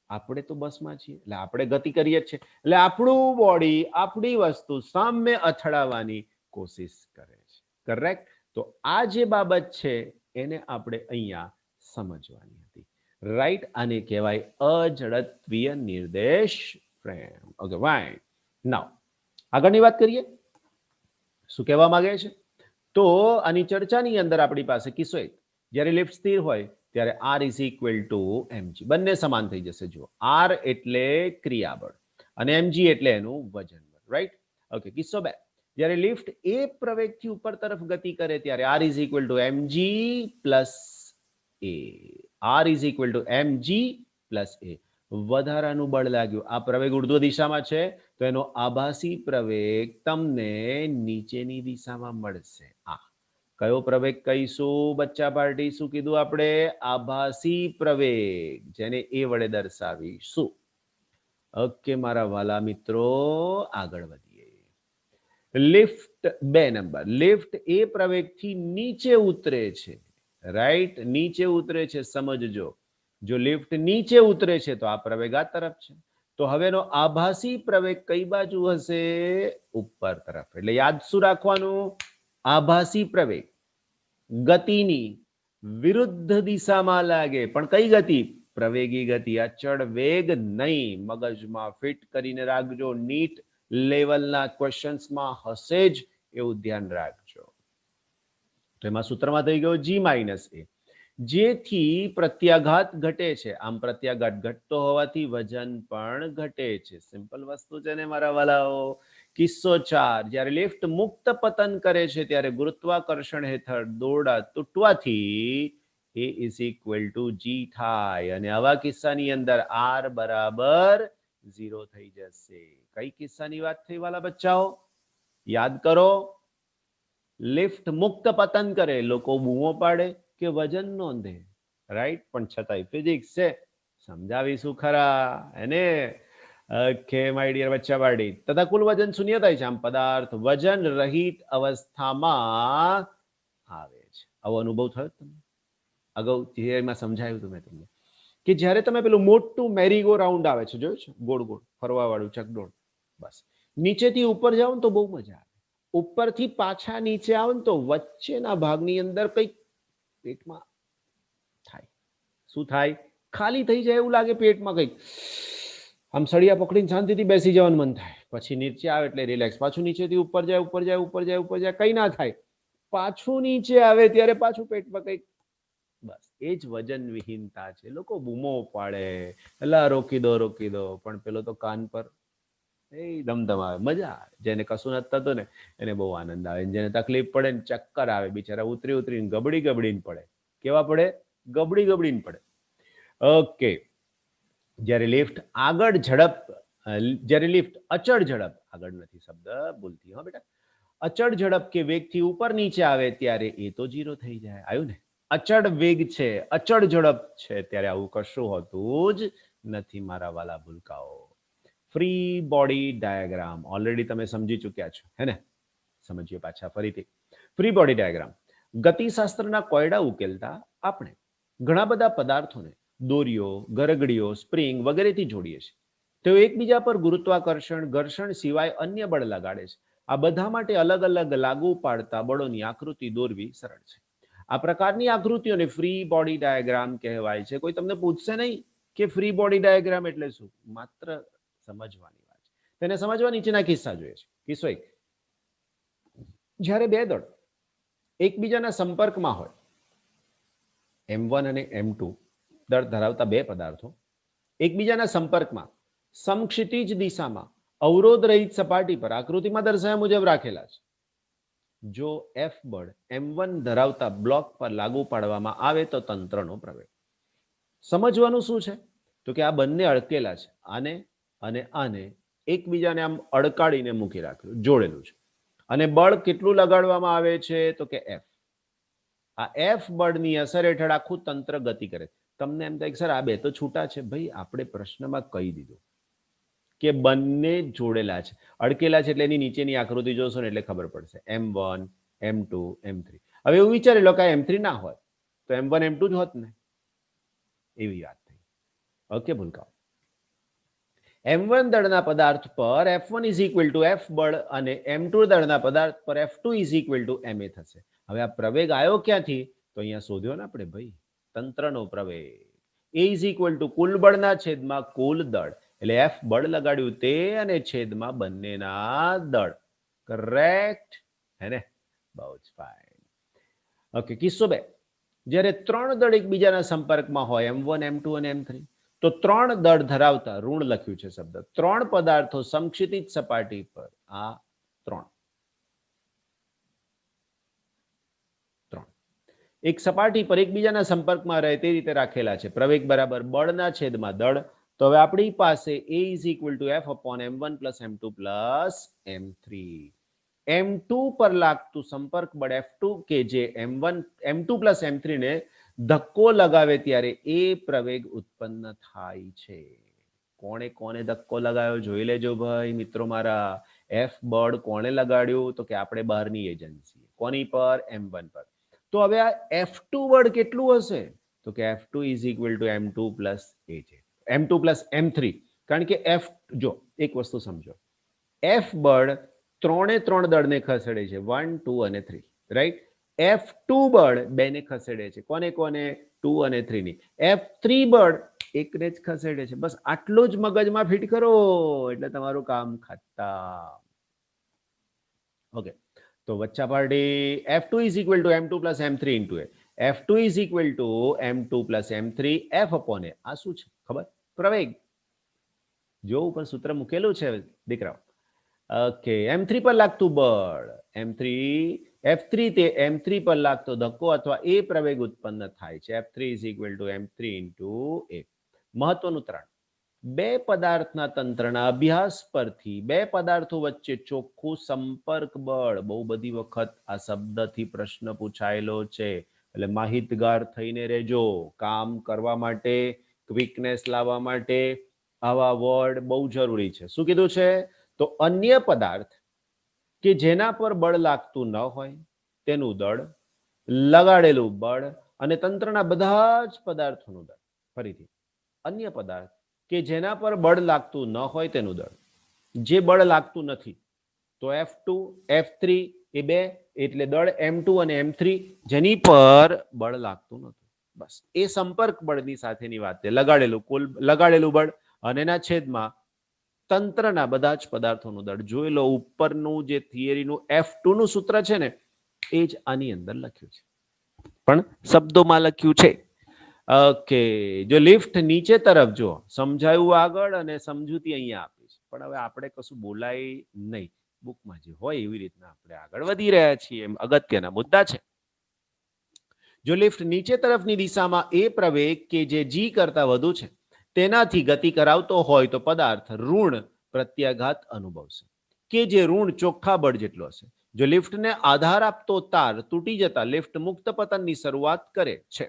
આપણે તો બસમાં છીએ એટલે આપણે ગતિ કરીએ છીએ, એટલે આપણું બોડી આપણી વસ્તુ સામે અથડાવવાની કોશિશ કરે છે. કરેક્ટ? તો આ જે બાબત છે એને આપણે અહીંયા સમજવાની હતી. રાઈટ? આને કહેવાય અજડત્વીય નિર્દેશ ફ્રેમ. Okay, fine. નાઉ આગળની વાત કરીએ. શું કહેવા માંગે છે? તો આની ચર્ચાની અંદર આપણી પાસે કિસ્સો એક, જ્યારે લિફ્ટ સ્થિર હોય ત્યારે R is equal two mg, બંને સમાન થઈ જશે. જુઓ, R એટલે ક્રિયાબળ અને mg એટલે એનું વજન. રાઈટ? ઓકે, કિસ્સો બે, જ્યારે લિફ્ટ એ પ્રવેગથી ઉપર તરફ ગતિ કરે ત્યારે R is equal two mg plus a. R is equal two mg plus a. વધારાનું બળ લાગ્યું. આ પ્રવેગ ઉર્ધ્વ દિશામાં છે તો એનો આભાસી પ્રવેગ તમને નીચેની દિશામાં મળશે. આ કયો પ્રવેગ કહીશું બચ્ચા પાર્ટી? શું કીધું આપણે? આભાસી પ્રવેગ, જેને એ વડે દર્શાવીશું. ઓકે મારા વાલા મિત્રો, આગળ વધીએ. લિફ્ટ 2 નંબર, લિફ્ટ એ પ્રવેગથી નીચે ઉતરે છે. રાઈટ? નીચે ઉતરે છે. સમજજો, જો લિફ્ટ નીચે ઉતરે છે તો આ પ્રવેગ આ તરફ છે, તો હવેનો આભાસી પ્રવેગ કઈ બાજુ હશે? ઉપર તરફ. એટલે યાદ શું રાખવાનું? આભાસી પ્રવેગ ગતિની વિરુદ્ધ દિશામાં લાગે, પણ કઈ ગતિ? પ્રવેગી ગતિ, અચળ વેગ નહીં. મગજમાં ફિટ કરીને રાખજો, નીટ લેવલના ક્વેશ્ચન્સમાં હશે જ એવું ધ્યાન રાખજો. તો એમાં સૂત્રમાં થઈ ગયો G માઇનસ A, જેથી પ્રત્યાઘાત ઘટે છે. આમ પ્રત્યાઘાત ઘટતો હોવાથી વજન પણ ઘટે છે. સિમ્પલ વસ્તુ છે ને મારા વાલાઓ. કિસ્સો 4, જ્યારે લિફ્ટ મુક્ત પતન કરે છે ત્યારે ગુરુત્વાકર્ષણ હેઠળ દોરડા તૂટવાથી A is equal two G થાય અને આવા કિસ્સાની અંદર R બરાબર 0 થઈ જશે. કઈ કિસ્સાની વાત થઈ વાલા બચ્ચાઓ? યાદ કરો. લિફ્ટ મુક્ત પતન કરે, લોકો બૂમો પાડે કે વજન નોંધે. રાઈટ? પણ છતાંય ફિઝિક્સ છે, સમજાવીશું ખરા એને. ઓકે માય ડિયર બચ્ચા પાર્ટી, તથા કુલ વજન શૂન્ય થાય છે. આમ પદાર્થ વજન રહિત અવસ્થામાં આવે છે. આવો અનુભવ થયો તમને? અગાઉ થિયરીમાં સમજાયું હતું મેં તમને કે જ્યારે તમે પેલું મોટું મેરીગો રાઉન્ડ આવે છે, જોયું છે? ગોળ ગોળ ફરવા વાળું ચકડોળ. બસ નીચેથી ઉપર જાઓ ને તો બહુ મજા આવે. ઉપરથી પાછા નીચે આવો ને તો વચ્ચેના ભાગની અંદર કંઈક પેટમાં થાય. શું થાય? ખાલી થઈ જાય એવું લાગે પેટમાં. કંઈક આમ સળિયા પકડીને શાંતિથી બેસી જવાનું મન થાય. પછી નીચે આવે એટલે રિલેક્સ. પાછું નીચેથી ઉપર જાય, ઉપર જાય, ઉપર જાય, ઉપર જાય, કઈ ના થાય. પાછું નીચે આવે ત્યારે પાછું પેટમાં કંઈક. બસ એ જ વજન વિહીનતા છે. લોકો બૂમો પાડે, એલા રોકી દો, રોકી દો, પણ પેલો તો કાન પર એ દમદમ આવે, મજા આવે. જેને કશું નથી થતું ને એને બહુ આનંદ આવે. જેને તકલીફ પડે ને ચક્કર આવે, બિચારા ઉતરી ઉતરીને ગબડી ગબડીને પડે. કેવા પડે? ગબડી ગબડીને પડે. ઓકે, જ્યારે લિફ્ટ આગળ ઝડપ, જ્યારે લિફ્ટ અચળ ઝડપ, આગળ નથી શબ્દ ભૂલતી હો બેટા, અચળ ઝડપ કે વેગથી ઉપર નીચે આવે ત્યારે એ તો 0 થઈ જાય. આવ્યું ને? અચળ વેગ છે, અચળ ઝડપ છે ત્યારે આવું કશું હોતું જ નથી મારા વાલા ભૂલકાઓ. ફ્રી બોડી ડાયાગ્રામ ઓલરેડી તમે સમજી ચૂક્યા છો હે ને? સમજીએ પાછા ફરીથી. ફ્રી બોડી ડાયાગ્રામ, ગતિશાસ્ત્રના કોયડા ઉકેલતા આપણે ઘણા બધા પદાર્થોને દોરીઓ, ગરગડીઓ, સ્પ્રિંગ વગેરેથી જોડીએ છીએ. તેઓ એકબીજા પર ગુરુત્વાકર્ષણ, ઘર્ષણ સિવાય અન્ય બળ લગાડે છે. આ બધા માટે અલગ અલગ લાગુ પાડતા બળોની આકૃતિ દોરવી સરળ છે. આ પ્રકારની આકૃતિઓને ફ્રી બોડી ડાયાગ્રામ કહેવાય છે. કોઈ તમને પૂછશે નહીં કે ફ્રી બોડી ડાયાગ્રામ એટલે શું, માત્ર સમજવાની વાત છે. તેને સમજવા નીચેના કિસ્સા જોઈએ છે. કિસ્સો 1, જ્યારે બે દળ એકબીજાના સંપર્કમાં હોય, M1 અને M2 દળ ધરાવતા બે પદાર્થો એકબીજાના સંપર્કમાં સમક્ષિતિજ દિશામાં અવરોધ રહિત સપાટી પર આકૃતિમાં દર્શાવ્યા મુજબ રાખેલા છે. જો એફ બળ m1 ધરાવતા બ્લોક પર લાગુ પાડવામાં આવે તો તંત્રનો પ્રવેગ. સમજવાનું શું છે? તો કે આ બંને અડકેલા છે, આને અને આને એકબીજાને આમ અડકાડીને મૂકી રાખ્યું, જોડેલું છે. અને બળ કેટલું લગાડવામાં આવે છે? તો કે એફ. આ એફ બળની અસર હેઠળ આખું તંત્ર ગતિ કરે. તમને એમ થાય સર આ બે તો છૂટા છે. ભાઈ આપણે પ્રશ્નમાં કહી દીધું કે બંને જોડેલા છે, અડકેલા છે, એટલે એની નીચેની આકૃતિ જોશો ને એટલે ખબર પડશે. m1 m2 m3. હવે એવું વિચારી લો કે m3 ના હોય તો m1 m2 જ હોત ને, એવી વાત થઈ. ઓકે ભૂલકાઓ. m1 દળના પદાર્થ પર f1 is equal two f બળ અને m2 દળના પદાર્થ પર f2 is equal two ma થશે. હવે આ પ્રવેગ આવ્યો ક્યાંથી? તો અહીંયા શોધ્યો ને આપણે ભાઈ, તંત્રનો પ્રવેગ. a ઇઝ ઇક્વલ ટુ કુલ બળના છેદમાં કુલ દળ, એટલે f બળ લગાડ્યું તે અને છેદમાં બંનેના દળ. કરેક્ટ હે ને? બહુ જ ફાઇન. ઓકે, કિસ્સો 2. જ્યારે 3 દળ એકબીજાના સંપર્કમાં હોય m1 m2 અને m3, તો 3 દળ ધરાવતા, ઋણ લખ્યું છે શબ્દ, 3 પદાર્થો સમક્ષિતિજ સપાટી પર, આ 3 એક સપાટી પર એકબીજાના સંપર્કમાં રહે તે રીતે રાખેલા છે. પ્રવેગ બરાબર બળના છેદમાં દળ. તો હવે આપણી પાસે a is equal two f upon m1 plus m2 plus m3. m2 પર લાગતું સંપર્ક બળ f2 કે જે m2 પ્લસ m3 ને ધક્કો લગાવે ત્યારે એ પ્રવેગ ઉત્પન્ન થાય છે. કોણે કોને ધક્કો લગાવ્યો જોઈ લેજો ભાઈ મિત્રો મારા. એફ બળ કોણે લગાડ્યું? તો કે આપણે બહારની એજન્સી. કોની પર? m1 પર. તો હવે આ f2 બળ કેટલું હશે? તો કે f2 is equal two m2 plus a છે, m2 પ્લસ m3. કારણ કે f, જો એક વસ્તુ સમજો, f બળ 3 દળને ખસેડે છે, 1 2 અને 3, રાઈટ. f2 બળ 2 ને ખસેડે છે, કોને કોને? 2 અને 3 ની. f3 બળ એકને જ ખસેડે છે. બસ આટલું જ મગજમાં ફિટ કરો એટલે તમારું કામ ખતમ. ઓકે, તો વચ્ચા party f2 is equal to m2 plus m3 into a. f2 is equal to m2 plus m3 f upon a. આ શું છે ખબર? પ્રવેગ. જો ઉપર સૂત્ર મૂકેલું છે દીકરાઓ. ઓકે, m3 પર લાગતું બળ, m3 f3 તે m3 પર લાગતો ધક્કો અથવા એ પ્રવેગ ઉત્પન્ન થાય છે. f3 is equal to m3 into a. મહત્વનું 3. બે પદાર્થના તંત્રના અભ્યાસ પરથી બે પદાર્થો વચ્ચે ચોખ્ખું સંપર્ક બળ. બહુ બધી વખત આ શબ્દથી પ્રશ્ન પૂછાયેલો છે, એટલે માહિતગાર થઈને રહેજો. કામ કરવા માટે, ક્વિકનેસ લાવવા માટે આવા વર્ડ બહુ જરૂરી છે. શું કીધું છે? તો અન્ય પદાર્થ કે જેના પર બળ લાગતું ન હોય તેનું દળ, લગાડેલું બળ અને તંત્રના બધા જ પદાર્થોનું દળ. ફરીથી, અન્ય પદાર્થ કે જેના પર બળ લાગતું ન હોય તેનું દળ, જે બળ લાગતું નથી તો f2 f3 એ બે, એટલે દળ m2 અને m3 જેની પર બળ લાગતું નથી. બસ એ સંપર્ક બળની સાથેની વાત છે. લગાડેલું બળ અને એના છેદમાં તંત્રના બધા જ પદાર્થોનું દળ. જોઈ લો ઉપરનું જે થિયરીનું f2 નું સૂત્ર છે ને, એ જ આની અંદર લખ્યું છે, પણ શબ્દોમાં લખ્યું છે. ઓકે, જો લિફ્ટ નીચે તરફ, જો સમજાયું આગળ અને સમજૂતી અહીંયા આપી છે, પણ હવે આપણે કશું બોલાય નહીં. બુકમાં જે હોય એવી રીતના આપણે આગળ વધી રહ્યા છીએ, એમ અગત્યના મુદ્દા છે. જો લિફ્ટ નીચે તરફની દિશામાં એ પ્રવેગ કે જે g કરતા વધુ છે તેનાથી ગતિ કરાવતો હોય તો પદાર્થ ઋણ પ્રત્યાઘાત અનુભવશે, કે જે ઋણ ચોખ્ખા બળ જેટલો હશે. જો લિફ્ટને આધાર આપતો તાર તૂટી જતા લિફ્ટ મુક્ત પતનની શરૂઆત કરે છે,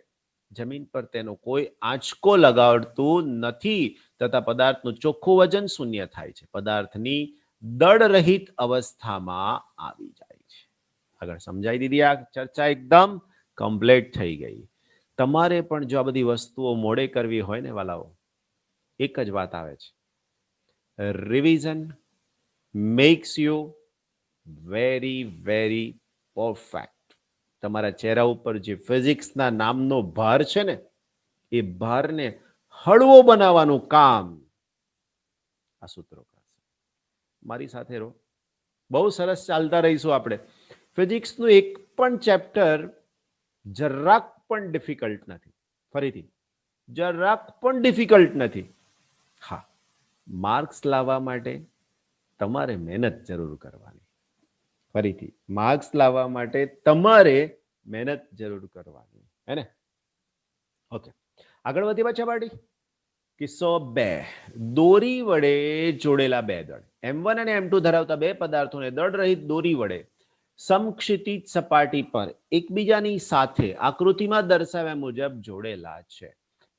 જમીન પર તેનો કોઈ આંચકો લગાડતું નથી તથા પદાર્થનું ચોખ્ખું વજન શૂન્ય થાય છે, પદાર્થની દળ રહિત અવસ્થામાં આવી જાય છે. આગળ સમજાઈ દીધી આ ચર્ચા? એકદમ કમ્પ્લીટ થઈ ગઈ. તમારે પણ જો આ બધી વસ્તુઓ મોડે કરવી હોય ને વાલાઓ, એક જ વાત આવે છે, revision makes you very very perfect. તમારા ચહેરા ઉપર જે ફિઝિક્સના નામનો ભાર છે ને, એ ભારને હળવો બનાવવાનું કામ આ સૂત્રો કરશે. મારી સાથે રહો, બહુ સરસ ચાલતા રહીશું આપણે. ફિઝિક્સનું એક પણ ચેપ્ટર જરાક પણ ડિફિકલ્ટ નથી. ફરીથી, જરાક પણ ડિફિકલ્ટ નથી. હા, માર્ક્સ લાવવા માટે તમારે મહેનત જરૂર કરવાની. ફરીથી માર્ક્સ લાવવા માટે તમારે મહેનત જરૂર કરવાની, હે ને? ઓકે, આગળ વધીએ બચ્ચા પાર્ટી. કિસ્સો 2. દોરી વડે જોડેલા બે દળ M1 અને M2 ધરાવતા બે પદાર્થોને દળ રહિત દોરી વડે સમક્ષિતિજ સપાટી પર એકબીજાની સાથે આકૃતિમાં દર્શાવ્યા મુજબ જોડેલા છે.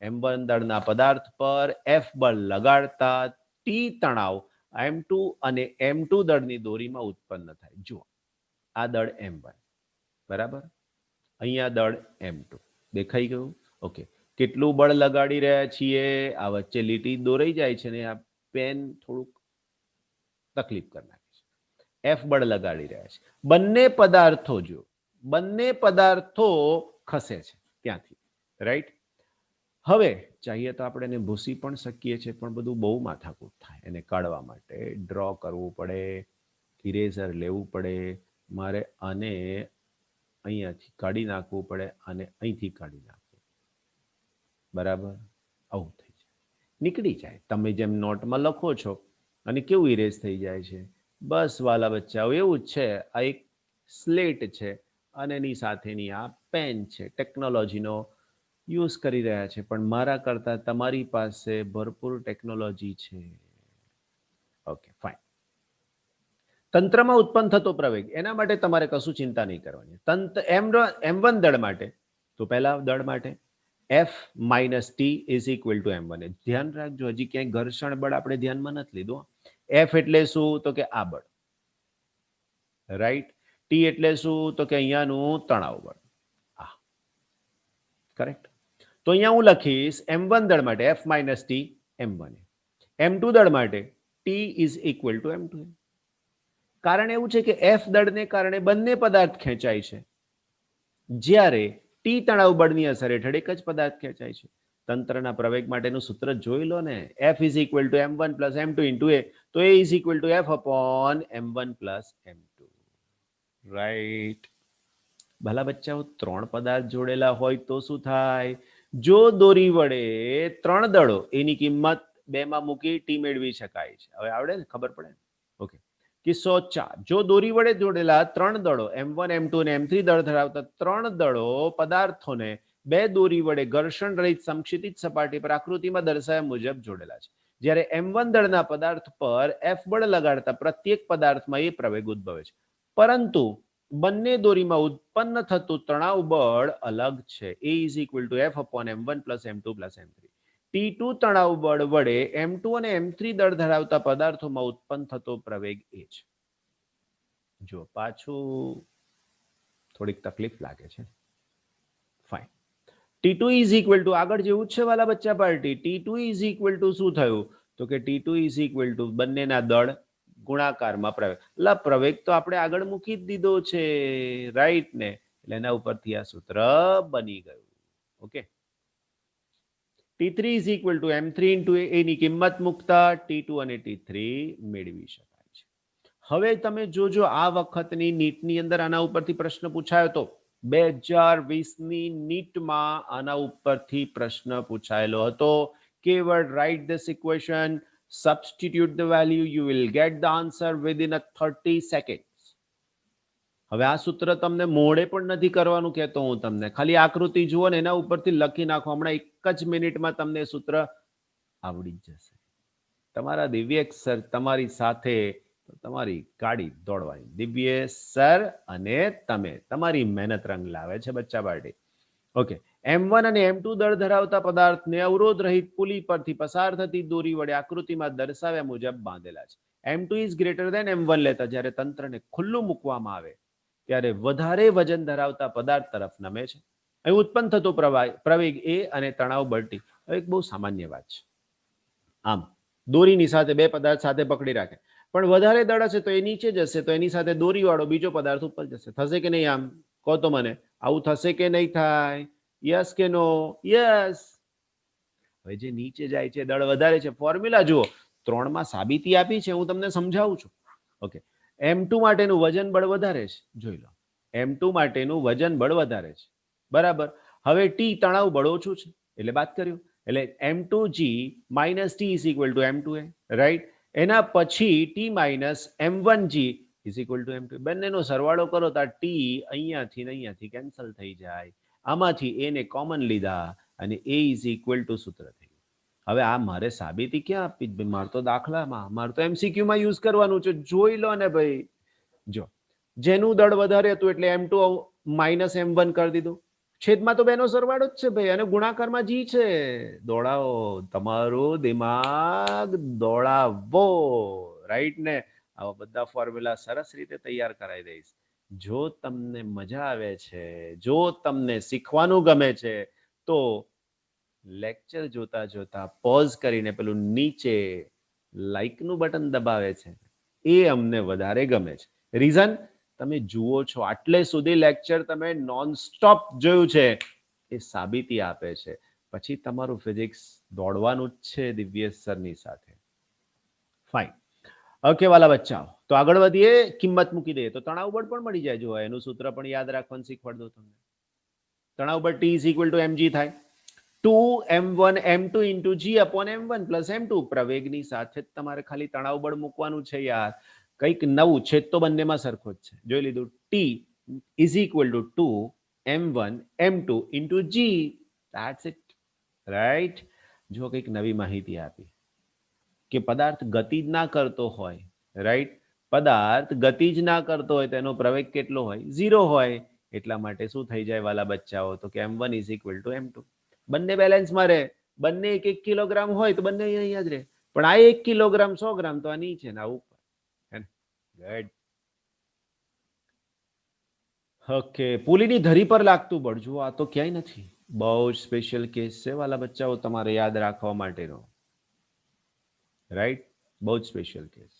M1 દળના પદાર્થ પર F બળ લગાડતા T તણાવ M2 અને M2 દળની દોરીમાં ઉત્પન્ન થાય. જુઓ, આ દળ M1, બરાબર, અહીંયા દળ M2 દેખાઈ ગયું. ઓકે, કેટલું બળ લગાડી રહ્યા છીએ? આ વચ્ચે લીટી દોરાઈ જાય છે ને આ પેન થોડુંક તકલીફ કરી નાખે છે. F બળ લગાડી રહ્યા છે. બંને પદાર્થો, જો બંને પદાર્થો ખસે છે ત્યાંથી, રાઈટ? હવે ચાહીએ તો આપણે એને ભૂસી પણ શકીએ છીએ, પણ બધું બહુ માથાકૂટ થાય. એને કાઢવા માટે ડ્રો કરવું પડે, ઇરેઝર લેવું પડે, મારે આને અહીંયાથી કાઢી નાખવું પડે અને અહીંથી કાઢી નાખવું, બરાબર? આવું થઈ જાય, નીકળી જાય. તમે જેમ નોટમાં લખો છો અને કેવું ઇરેઝ થઈ જાય છે. બસ વાલા બચ્ચાઓ, એવું જ છે. આ એક સ્લેટ છે અને એની સાથેની આ પેન છે. ટેકનોલોજીનો યુઝ કરી રહ્યા છે, પણ મારા કરતાં તમારી પાસે ભરપૂર ટેકનોલોજી છે. Okay, fine. તંત્રમાં ઉત્પન્ન થતો પ્રવેગ, એના માટે તમારે કશું ચિંતા નહીં કરવાની. M1 દળ માટે, તો પહેલા દળ માટે F - T = M1. ધ્યાન રાખજો, હજી ક્યાંય ઘર્ષણ બળ આપણે ધ્યાનમાં નથી લીધું. F એટલે શું? તો કે આ બળ, રાઈટ? T એટલે શું? તો કે અહીંયાનું તણાવ બળ, આ, કરેક્ટ? તો અહીંયા હું લખીશ M1 દળ માટે F - T M1, M2 દળ માટે T = M2. કારણ એવું છે કે F દળને કારણે બંને પદાર્થ ખેંચાય છે, જ્યારે T તણાવ બળની અસર હેઠળ એક જ પદાર્થ ખેંચાય છે. તંત્રના પ્રવેગ માટેનું સૂત્ર જોઈ લો ને. F = M1 + M2 × A, તો A = F/M1 + M2, રાઈટ? ભલા બચ્ચાઓ, ત્રણ પદાર્થ જોડેલા હોય તો શું થાય? જો દોરી વડે ત્રણ દળો, એની કિંમત 2 માં મૂકી T મેળવી શકાય છે. હવે આવડે ને? ખબર પડે? ઓકે. કિસ્સો 4. જો દોરી વડે જોડેલા ત્રણ દળો M1, M2 અને M3 દળ ધરાવતા ત્રણ દળો પદાર્થોને બે દોરી વડે ઘર્ષણ રહિત સમક્ષિતિજ સપાટી પર આકૃતિમાં દર્શાવ્યા મુજબ જોડેલા છે, જ્યારે M1 દળના પદાર્થ પર F બળ લગાડતા પ્રત્યેક પદાર્થમાં એ પ્રવેગ ઉદ્ભવે છે, પરંતુ બંને દોરીમાં ઉત્પન્ન થતું તણાવ બળ અલગ છે. A = F/M1 + M2 + M3. T2 તણાવ બળ વડે M2 અને M3 દળ ધરાવતા પદાર્થોમાં ઉત્પન્ન થતો પ્રવેગ એ છે. જો પાછું થોડીક તકલીફ લાગે છે. ફાઇન. T2 = આગળ જેવું જ છે વાલા બચ્ચા પાર્ટી. T2 = શું થયું? તો કે T2 = બંનેના દળ ગુણાકારમાં પ્રવેગ. એટલે પ્રવેગ તો આપણે આગળ મૂકી જ દીધો છે, રાઈટ ને? એટલે એના ઉપરથી આ સૂત્ર બની ગયું. ઓકે. T3 = M3 × A, એની કિંમત મૂકતા T2 અને T3 મેળવી શકાય છે. હવે તમે જોજો, આ વખતની નીટની અંદર આના ઉપરથી પ્રશ્ન પૂછાયો હતો. 2020ની નીટમાં આના ઉપરથી પ્રશ્ન પૂછાયેલો હતો. keyword, write this equation, substitute the value, you will get the answer within a 30 seconds. હવે આ સૂત્ર તમને મોડે પણ નથી કરવાનું કહેતો હું તમને, ખાલી આકૃતિ જુઓ ને એના ઉપરથી લખી નાખો. હમણાં એક જ મિનિટમાં તમને સૂત્ર આવડી જશે. તમારા દિવ્યેશ સર તમારી સાથે, તમારી ગાડી દોડવાની. દિવ્યેશ સર અને તમે, તમારી મહેનત રંગ લાવે છે બચ્ચા પાર્ટી. ઓકે. M1 અને M2 દળ ધરાવતા પદાર્થને અવરોધ રહિત પુલી પરથી પસાર થતી દોરી વડે આકૃતિમાં દર્શાવ્યા મુજબ બાંધેલા છે. M2 > M1 લેતા જ્યારે તંત્રને ખુલ્લું મૂકવામાં આવે ત્યારે વધારે વજન ધરાવતા પદાર્થ તરફ નમે છે. અહીં ઉત્પન્ન થતો પ્રવેગ A અને તણાવ બળ T. એક બહુ સામાન્ય વાત છે. આમ દોરીની સાથે બે પદાર્થ સાથે પકડી રાખે, પણ વધારે દળ હશે તો એ નીચે જશે, તો એની સાથે દોરી વાળો બીજો પદાર્થ ઉપર જશે. થશે કે નહીં? આમ કહો તો મને, આવું થશે કે નહીં થાય? યસ કે નો? યસ. હવે જે નીચે જાય છે દળ વધારે છે. ફોર્મ્યુલા જુઓ, 3 માં સાબિતી આપી છે, હું તમને સમજાવું છું. ઓકે. M2 માટેનું વજન બળ વધારે છે, જોઈ લો. M2 માટેનું વજન બળ વધારે છે, બરાબર. હવે T તણાવ બળ ઓછું છે, એટલે બાદ કર્યું. એટલે M2G - T = M2A, રાઈટ? એના પછી T minus m1g is equal two m2. બંનેનો સરવાળો કરો તો ટી અહીંયાથી કેન્સલ થઈ જાય. આમાંથી એને કોમન લીધા અને એ ઇઝ ઇક્વલ ટુ સૂત્ર થઈ. હવે આ મારે સાબિતી ક્યાં આપી? મારે તો દાખલામાં, મારે તો એમસીક્યુમાં યુઝ કરવાનું છે. જોઈ લો ને ભાઈ. જો જેનું દળ વધારે હતું એટલે m2 માઇનસ m1 કરી દીધું. છેદમાં તો બેનો સરવાળો જ છે ભાઈ, અને ગુણાકારમાં જી છે. દોડાવો તમારું દિમાગ, દોડાવો. રાઈટ ને? આવા બધા ફોર્મ્યુલા સરસ રીતે તૈયાર કરાવી દઈશ. જો તમને મજા આવે છે, જો તમને શીખવાનું ગમે છે, તો લેક્ચર જોતા જોતા પોઝ કરીને પેલું નીચે લાઈકનું બટન દબાવે છે, એ અમને વધારે ગમે છે. રીઝન, તમે જુઓ છો, આટલે સુધી લેક્ચર તમે નોન સ્ટોપ જોયું છે, એ સાબિતી આપે છે. પછી તમારું ફિઝિક્સ દોડવાનું જ છે દિવ્યેશ સરની સાથે. ફાઇન. ઓકે વાલા બચ્ચાઓ, તો આગળ વધીએ. કિંમત મૂકી દઈએ તો તણાવ બળ પણ મળી જાય. જો એનું સૂત્ર પણ યાદ રાખવાનું શીખવાડ દો તમને. તણાવ બળ T is equal two mg થાય 2m1 m2 into g upon m1 plus m2. પ્રવેગની સાથે જ તમારે ખાલી તણાવ બળ મૂકવાનું છે યાર. કંઈક નવું છે તો બંનેમાં સરખો જ છે. જોઈ લીધું. T is equal two 2m1 m2 into g. That's it. Right. જો કંઈક નવી માહિતી આપી કે પદાર્થ ગતિ જ ના કરતો હોય, રાઈટ, પદાર્થ ગતિ જ ના કરતો હોય તો એનો પ્રવેગ કેટલો હોય? 0 હોય. એટલા માટે શું થઈ જાય વાલા બચ્ચાઓ? તો કે m1 is equal two m2. બંને બેલેન્સમાં રહે. બંને 1 કિલોગ્રામ હોય તો બંને અહીંયા જ રહે. પણ આ 1 કિલોગ્રામ 100 ગ્રામ તો આ નીચે ને આ ઉપર. ગુડ. ઓકે. પુલીની ધરી પર લાગતું બળ. જુઓ, આ તો ક્યાંય નથી. બહુ જ સ્પેશિયલ કેસ છે વાલા બચ્ચાઓ, તમારે યાદ રાખવા માટેનો. રાઈટ? બહુ જ સ્પેશિયલ કેસ,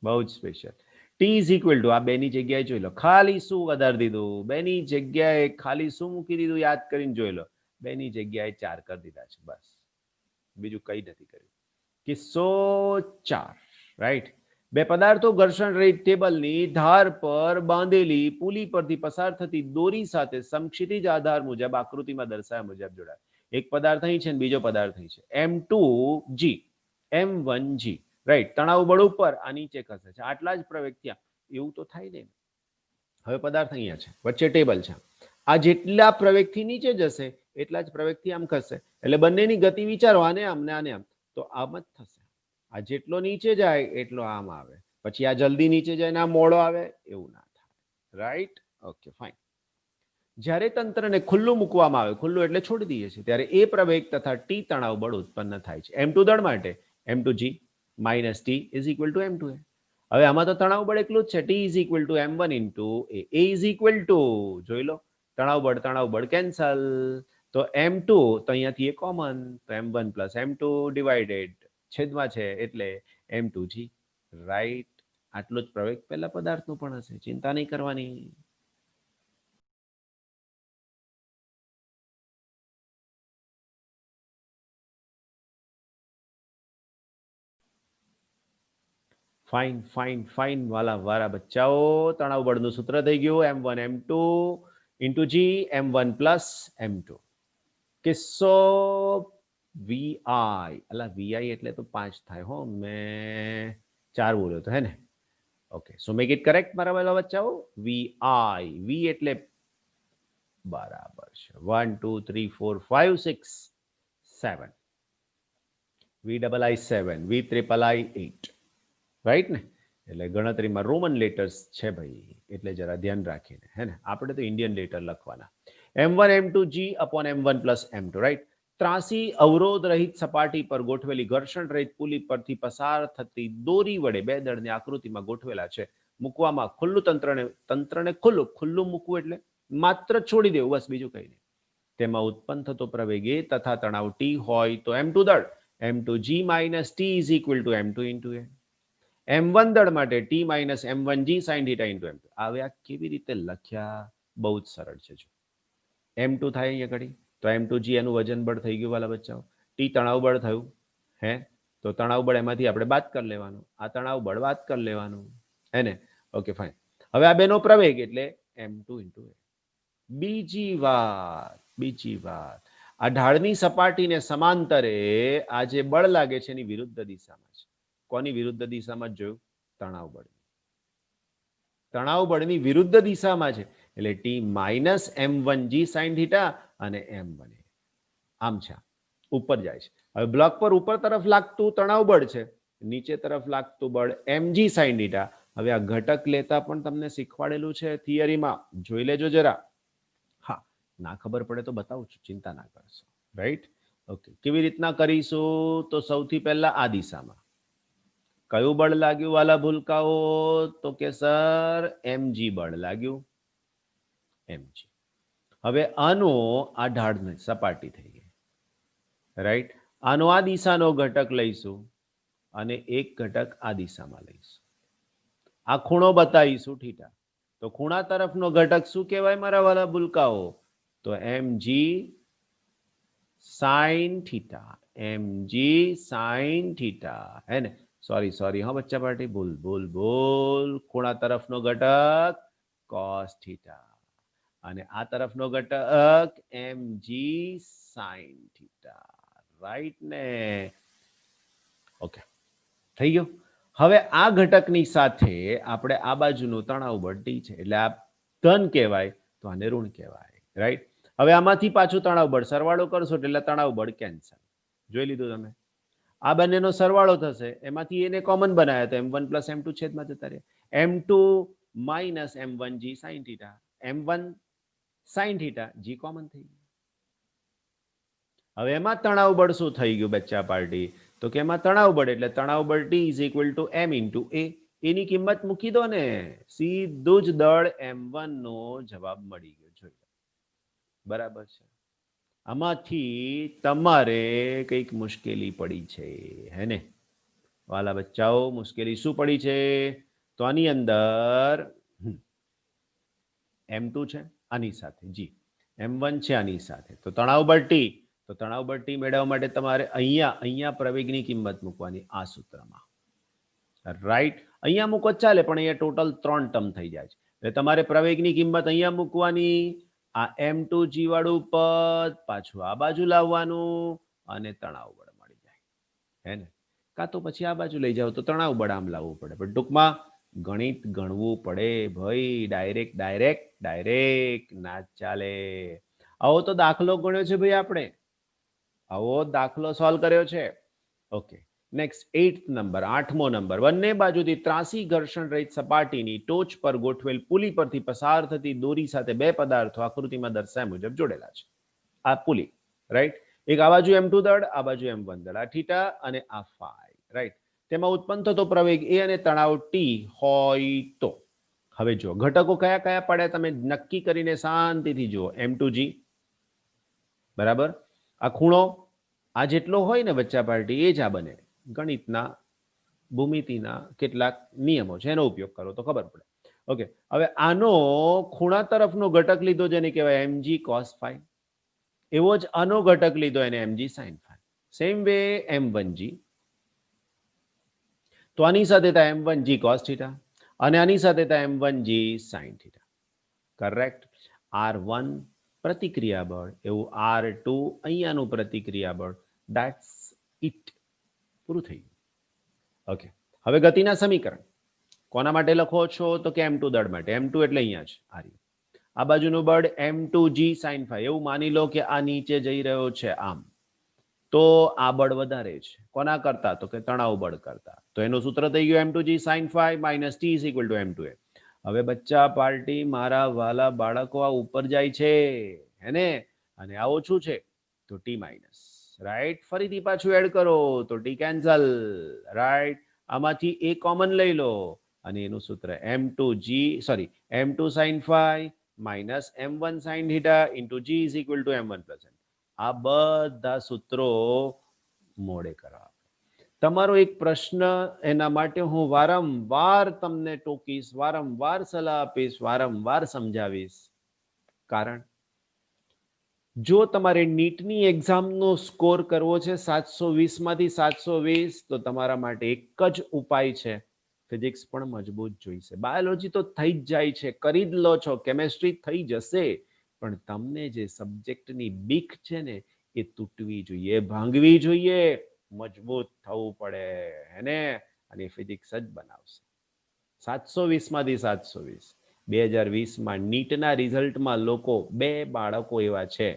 બહુ જ special. T is equal two, આ બેની જગ્યાએ જોઈ લો, ખાલી શું વધારી દીધું? બેની જગ્યાએ ખાલી શું મૂકી દીધું? યાદ કરીને જોઈ લો. બેની જગ્યાએ 4 કરી દીધા છે, બસ. બીજું કંઈ નથી કર્યું. કિસ્સો 4. રાઈટ. બે પદાર્થો ઘર્ષણ રહિત ટેબલની ધાર પર બાંધેલી પુલી પરથી પસાર થતી દોરી સાથે સમક્ષિતિજ આધાર મુજબ આકૃતિમાં દર્શાવ્યા મુજબ જોડાય. એક પદાર્થ અહીં છે અને બીજો પદાર્થ અહીં છે. m2g m1g. રાઈટ. તણાવ બળ ઉપર, આ નીચે ખસે છે. આટલા જ પ્રવેગ ત્યાં. એવું તો થાય ને. હવે પદાર્થ અહીંયા છે, વચ્ચે ટેબલ છે. આ જેટલા પ્રવેગથી નીચે જશે એટલા જ પ્રવેગથી આમ ખસે. એટલે બંનેની ગતિ વિચારો, આને આમ ને આને આમ, તો આમ જ થશે. આ જેટલો નીચે જાય એટલો આમ આવે. પછી આ જલ્દી નીચે જાય ને આ મોડો આવે, એવું ના થાય. રાઈટ? Okay, fine. જ્યારે તંત્રને ખુલ્લું મૂકવામાં આવે, ખુલ્લું એટલે છોડી દઈએ છીએ, ત્યારે એ પ્રવેગ તથા ટી તણાવ બળ ઉત્પન્ન થાય છે. m2 દળ માટે m2g minus T is equal two m2a. હવે આમાં તો તણાવ બળ એટલું જ છે. T is equal two m1 into A is equal two, જોઈ લો, તણાવ બળ કેન્સલ. તો m2 તો અહીંયાથી એ કોમન, તો m1 પ્લસ m2 ડિવાઇડેડ છેદમાં છે એટલે m2g. રાઈટ. આટલો જ પ્રવેગ પહેલા પદાર્થનો પણ હશે, ચિંતા નહીં કરવાની. ફાઇન ફાઇન ફાઇન વાલા બચ્ચાઓ. તણાવ બળનું સૂત્ર થઈ ગયું m1 m2 into g m1 plus m2. કિસ્સો વીઆઈ. અલા વીઆઈ એટલે તો 5 થાય હો, મેં 4 બોલ્યો તો, હે ને? Okay, so make it correct મારા વાલા બચ્ચાઓ. વીઆઈ, વી એટલે બરાબર છે 1 2 3 4 5 6 7. V double I 7, V triple I 8. Right ને? એટલે ગણતરીમાં રોમન લેટર્સ છે ભાઈ, એટલે જરા ધ્યાન રાખીને, હે ને? આપણે તો ઇન્ડિયન લેટર લખવાના. m1 m2g upon m1 plus m2. Right. ત્રાસી અવરોધ રહિત સપાટી પર ગોઠવેલી ઘર્ષણ રહિત પુલી પરથી પસાર થતી દોરી વડે બે દળને આકૃતિમાં ગોઠવેલા છે. મૂકવામાં ખુલ્લું તંત્રને ખુલ્લું મૂકવું એટલે માત્ર છોડી દેવું, બસ, બીજું કંઈ નહીં. તેમાં ઉત્પન્ન થતો પ્રવેગ એ તથા તણાવ ટી હોય તો m2 દળ m2g minus T is equal two m2 into A. m1 દળ માટે t minus m1g sin θ into m2. હવે આ કેવી રીતે લખ્યા? બહુ જ સરળ છે. જો m2 થાય અહીંયા ઘડી, તો m2g એનું વજન બળ થઈ ગયું વાલા બચ્ચાઓ. t તણાવ બળ થયું, હે? તો તણાવ બળ એમાંથી આપણે બાદ કરી લેવાનું, આ તણાવ બળ બાદ કરી લેવાનું, હે ને? Okay, fine. હવે આ બેનો પ્રવેગ એટલે m2 ઇન્ટુ a. બીજી વાત, આ ઢાળની સપાટીને સમાંતરે આ જે બળ લાગે છે એની વિરુદ્ધ દિશામાં છે. કોની વિરુદ્ધ દિશામાં જ જોયું? તણાવ બળ. તણાવ બળની વિરુદ્ધ દિશામાં છે એટલે T minus m1g sin theta અને m1 આમ છે, ઉપર જાય છે. હવે બ્લોક પર ઉપર તરફ લાગતું તણાવ બળ છે, નીચે તરફ લાગતું બળ mg sin થીટા. હવે આ ઘટક લેતા પણ તમને શીખવાડેલું છે થિયરીમાં, જોઈ લેજો જરા. હા, ના ખબર પડે તો બતાવું છું, ચિંતા ના કરશો. રાઈટ? ઓકે, કેવી રીતના કરીશું? તો સૌથી પહેલા આ દિશામાં કયું બળ લાગ્યું વાલા ભૂલકાઓ? તો કે સર mg બળ લાગ્યું, mg. હવે આનો આ ઢાળની સપાટી થઈ ગઈ, રાઈટ? આનો આ દિશાનો ઘટક લઈશું અને એક ઘટક આ દિશામાં લઈશું. આ ખૂણો બતાવીશું થીટા. તો ખૂણા તરફનો ઘટક શું કહેવાય મારા વાલા ભૂલકાઓ? તો mg sin theta, mg sin theta, હે ને? સોરી હા બચ્ચા પાર્ટી, ભૂલ. ખૂણા તરફનો ઘટક cos થીટા અને આ તરફનો ઘટક mg sin થીટા. રાઈટ ને? ઓકે, થઈ ગયો. હવે આ ઘટકની સાથે આપણે આ બાજુનું તણાવ બળ ટી છે એટલે આ ધન કહેવાય, તો આને ઋણ કહેવાય. રાઈટ? હવે આમાંથી પાછું તણાવ બળ સરવાળો કરશો એટલે તણાવ બળ કેન્સલ. જોઈ લીધું તમે? આ બંનેનો સરવાળો થશે, એમાંથી એને કોમન બનાવ્યા તો m1 પ્લસ m2 છેદમાં જતા રહે. m2 minus m1g sin theta, m1 sin theta, g common થઈ ગયું. હવે એમાં તણાવ બળ શું થઈ ગયું બચ્ચા પાર્ટી? તો કે એમાં તણાવ બળ એટલે તણાવ બળ T is equal two m into a. એની કિંમત મૂકી દો ને, સીધું જ દળ m1 નો જવાબ મળી ગયો. જોઈ લો, બરાબર છે? આમાંથી તમારે કંઈક મુશ્કેલી પડી છે, હે ને વાલા બચ્ચાઓ? મુશ્કેલી શું પડી છે? તો આની અંદર m2 છે આની સાથે, જી m1 છે આની સાથે, તો તણાવ બળ T. તો તણાવ બળ T મેળવવા માટે તમારે અહીંયા પ્રવેગની કિંમત મૂકવાની આ સૂત્રમાં. રાઈટ? અહીંયા મૂકો ચાલે, પણ અહીંયા ટોટલ 3 ટર્મ થઈ જાય છે એટલે તમારે પ્રવેગની કિંમત અહીંયા મૂકવાની. આ m2g વાળું પદ પાછું આ બાજુ લાવવાનું અને તણાવ બળ મળી જાય, હે ને? કાં તો પછી આ બાજુ લઈ જાવ તો તણાવ બળ આમ લાવવું પડે, પણ ટૂંકમાં ગણિત ગણવું પડે ભાઈ. ડાયરેક્ટ ના ચાલે. આવો તો દાખલો ગણ્યો છે ભાઈ આપણે, આવો દાખલો સોલ્વ કર્યો છે. ઓકે, નેક્સ્ટ 8th નંબર, 8મો નંબર. બંને બાજુથી ત્રાસી ઘર્ષણ રહિત સપાટીની ટોચ પર ગોઠવેલ પુલી પરથી પસાર થતી દોરી સાથે બે પદાર્થો આકૃતિમાં દર્શાવ્યા મુજબ જોડેલા છે. આ પુલી, રાઈટ? એક આ બાજુ m2 દળ, આ બાજુ m1 દળ, આ થીટા અને આ ફાઈ, રાઈટ? તેમાં ઉત્પન્ન થતો પ્રવેગ a અને તણાવ t હોય તો હવે જો ઘટકો કયા કયા પડ્યા તમે નક્કી કરીને શાંતિથી જુઓ. m2g, બરાબર? આ ખૂણો આ જેટલો હોય ને બચ્ચા પાર્ટી એ જ આ બને. ગણિતના ભૂમિતિના કેટલાક નિયમો છે, એનો ઉપયોગ કરો તો ખબર પડે. ઓકે, હવે આનો ખૂણા તરફનો ઘટક લીધો જેને કહેવાય mg cos phi, એવો જ આનો ઘટક લીધો એને mg sin phi. Same way m1g, તો આની સાથે થાય m1g cos theta અને આની સાથે થાય m1g sin theta. Correct? r1 પ્રતિક્રિયા બળ, એવું r2 અહીંયાનું પ્રતિક્રિયા બળ. ધેટ્સ ઇટ, પૂરું થઈ ગયું. ઓકે, હવે ગતિના સમીકરણ કોના માટે લખો છો? તો કે m2 દળ માટે. m2 એટલે અહીંયા છે, આ રહ્યું. આ બાજુનું બળ m2g sin phi. એવું માની લો કે આ નીચે જઈ રહ્યો છે આમ, તો આ બળ વધારે છે કોના કરતા? તો કે તણાવ બળ કરતા. તો એનું સૂત્ર થઈ ગયું m2g sin phi minus t is equal to m2a. હવે બચ્ચા પાર્ટી, મારા વાલા બાળકો, આ ઉપર જાય છે, હે ને? અને આ ઓછું છે તો t માઇનસ, રાઈટ? ફરીથી પાછું એડ કરો તો t કેન્સલ, રાઈટ? આમાંથી a કોમન લઈ લો અને એનું સૂત્ર m2 sin phi minus m1 sin theta into g is equal to m1 plus m. આ બધા સૂત્રો મોડે કરવા. તમારો એક પ્રશ્ન, એના માટે હું વારંવાર તમને ટોકીશ, વારંવાર સલાહ આપીશ, વારંવાર સમજાવીશ. કારણ જો તમારે નીટની એક્ઝામનો સ્કોર કરવો છે 720 માંથી 720, તો તમારા માટે એક જ ઉપાય છે, ફિઝિક્સ પણ મજબૂત જોઈશે. બાયોલોજી તો થઈ જ જાય છે, કરી જ લો છો, કેમેસ્ટ્રી થઈ જશે, પણ તમને જે સબ્જેક્ટની બીક છે ને એ તૂટવી જોઈએ, ભાંગવી જોઈએ, મજબૂત થવું પડે, હે ને? અને ફિઝિક્સ જ બનાવશે. 720 માંથી 720. 2020માં નીટના રિઝલ્ટમાં લોકો 2 બાળકો એવા છે,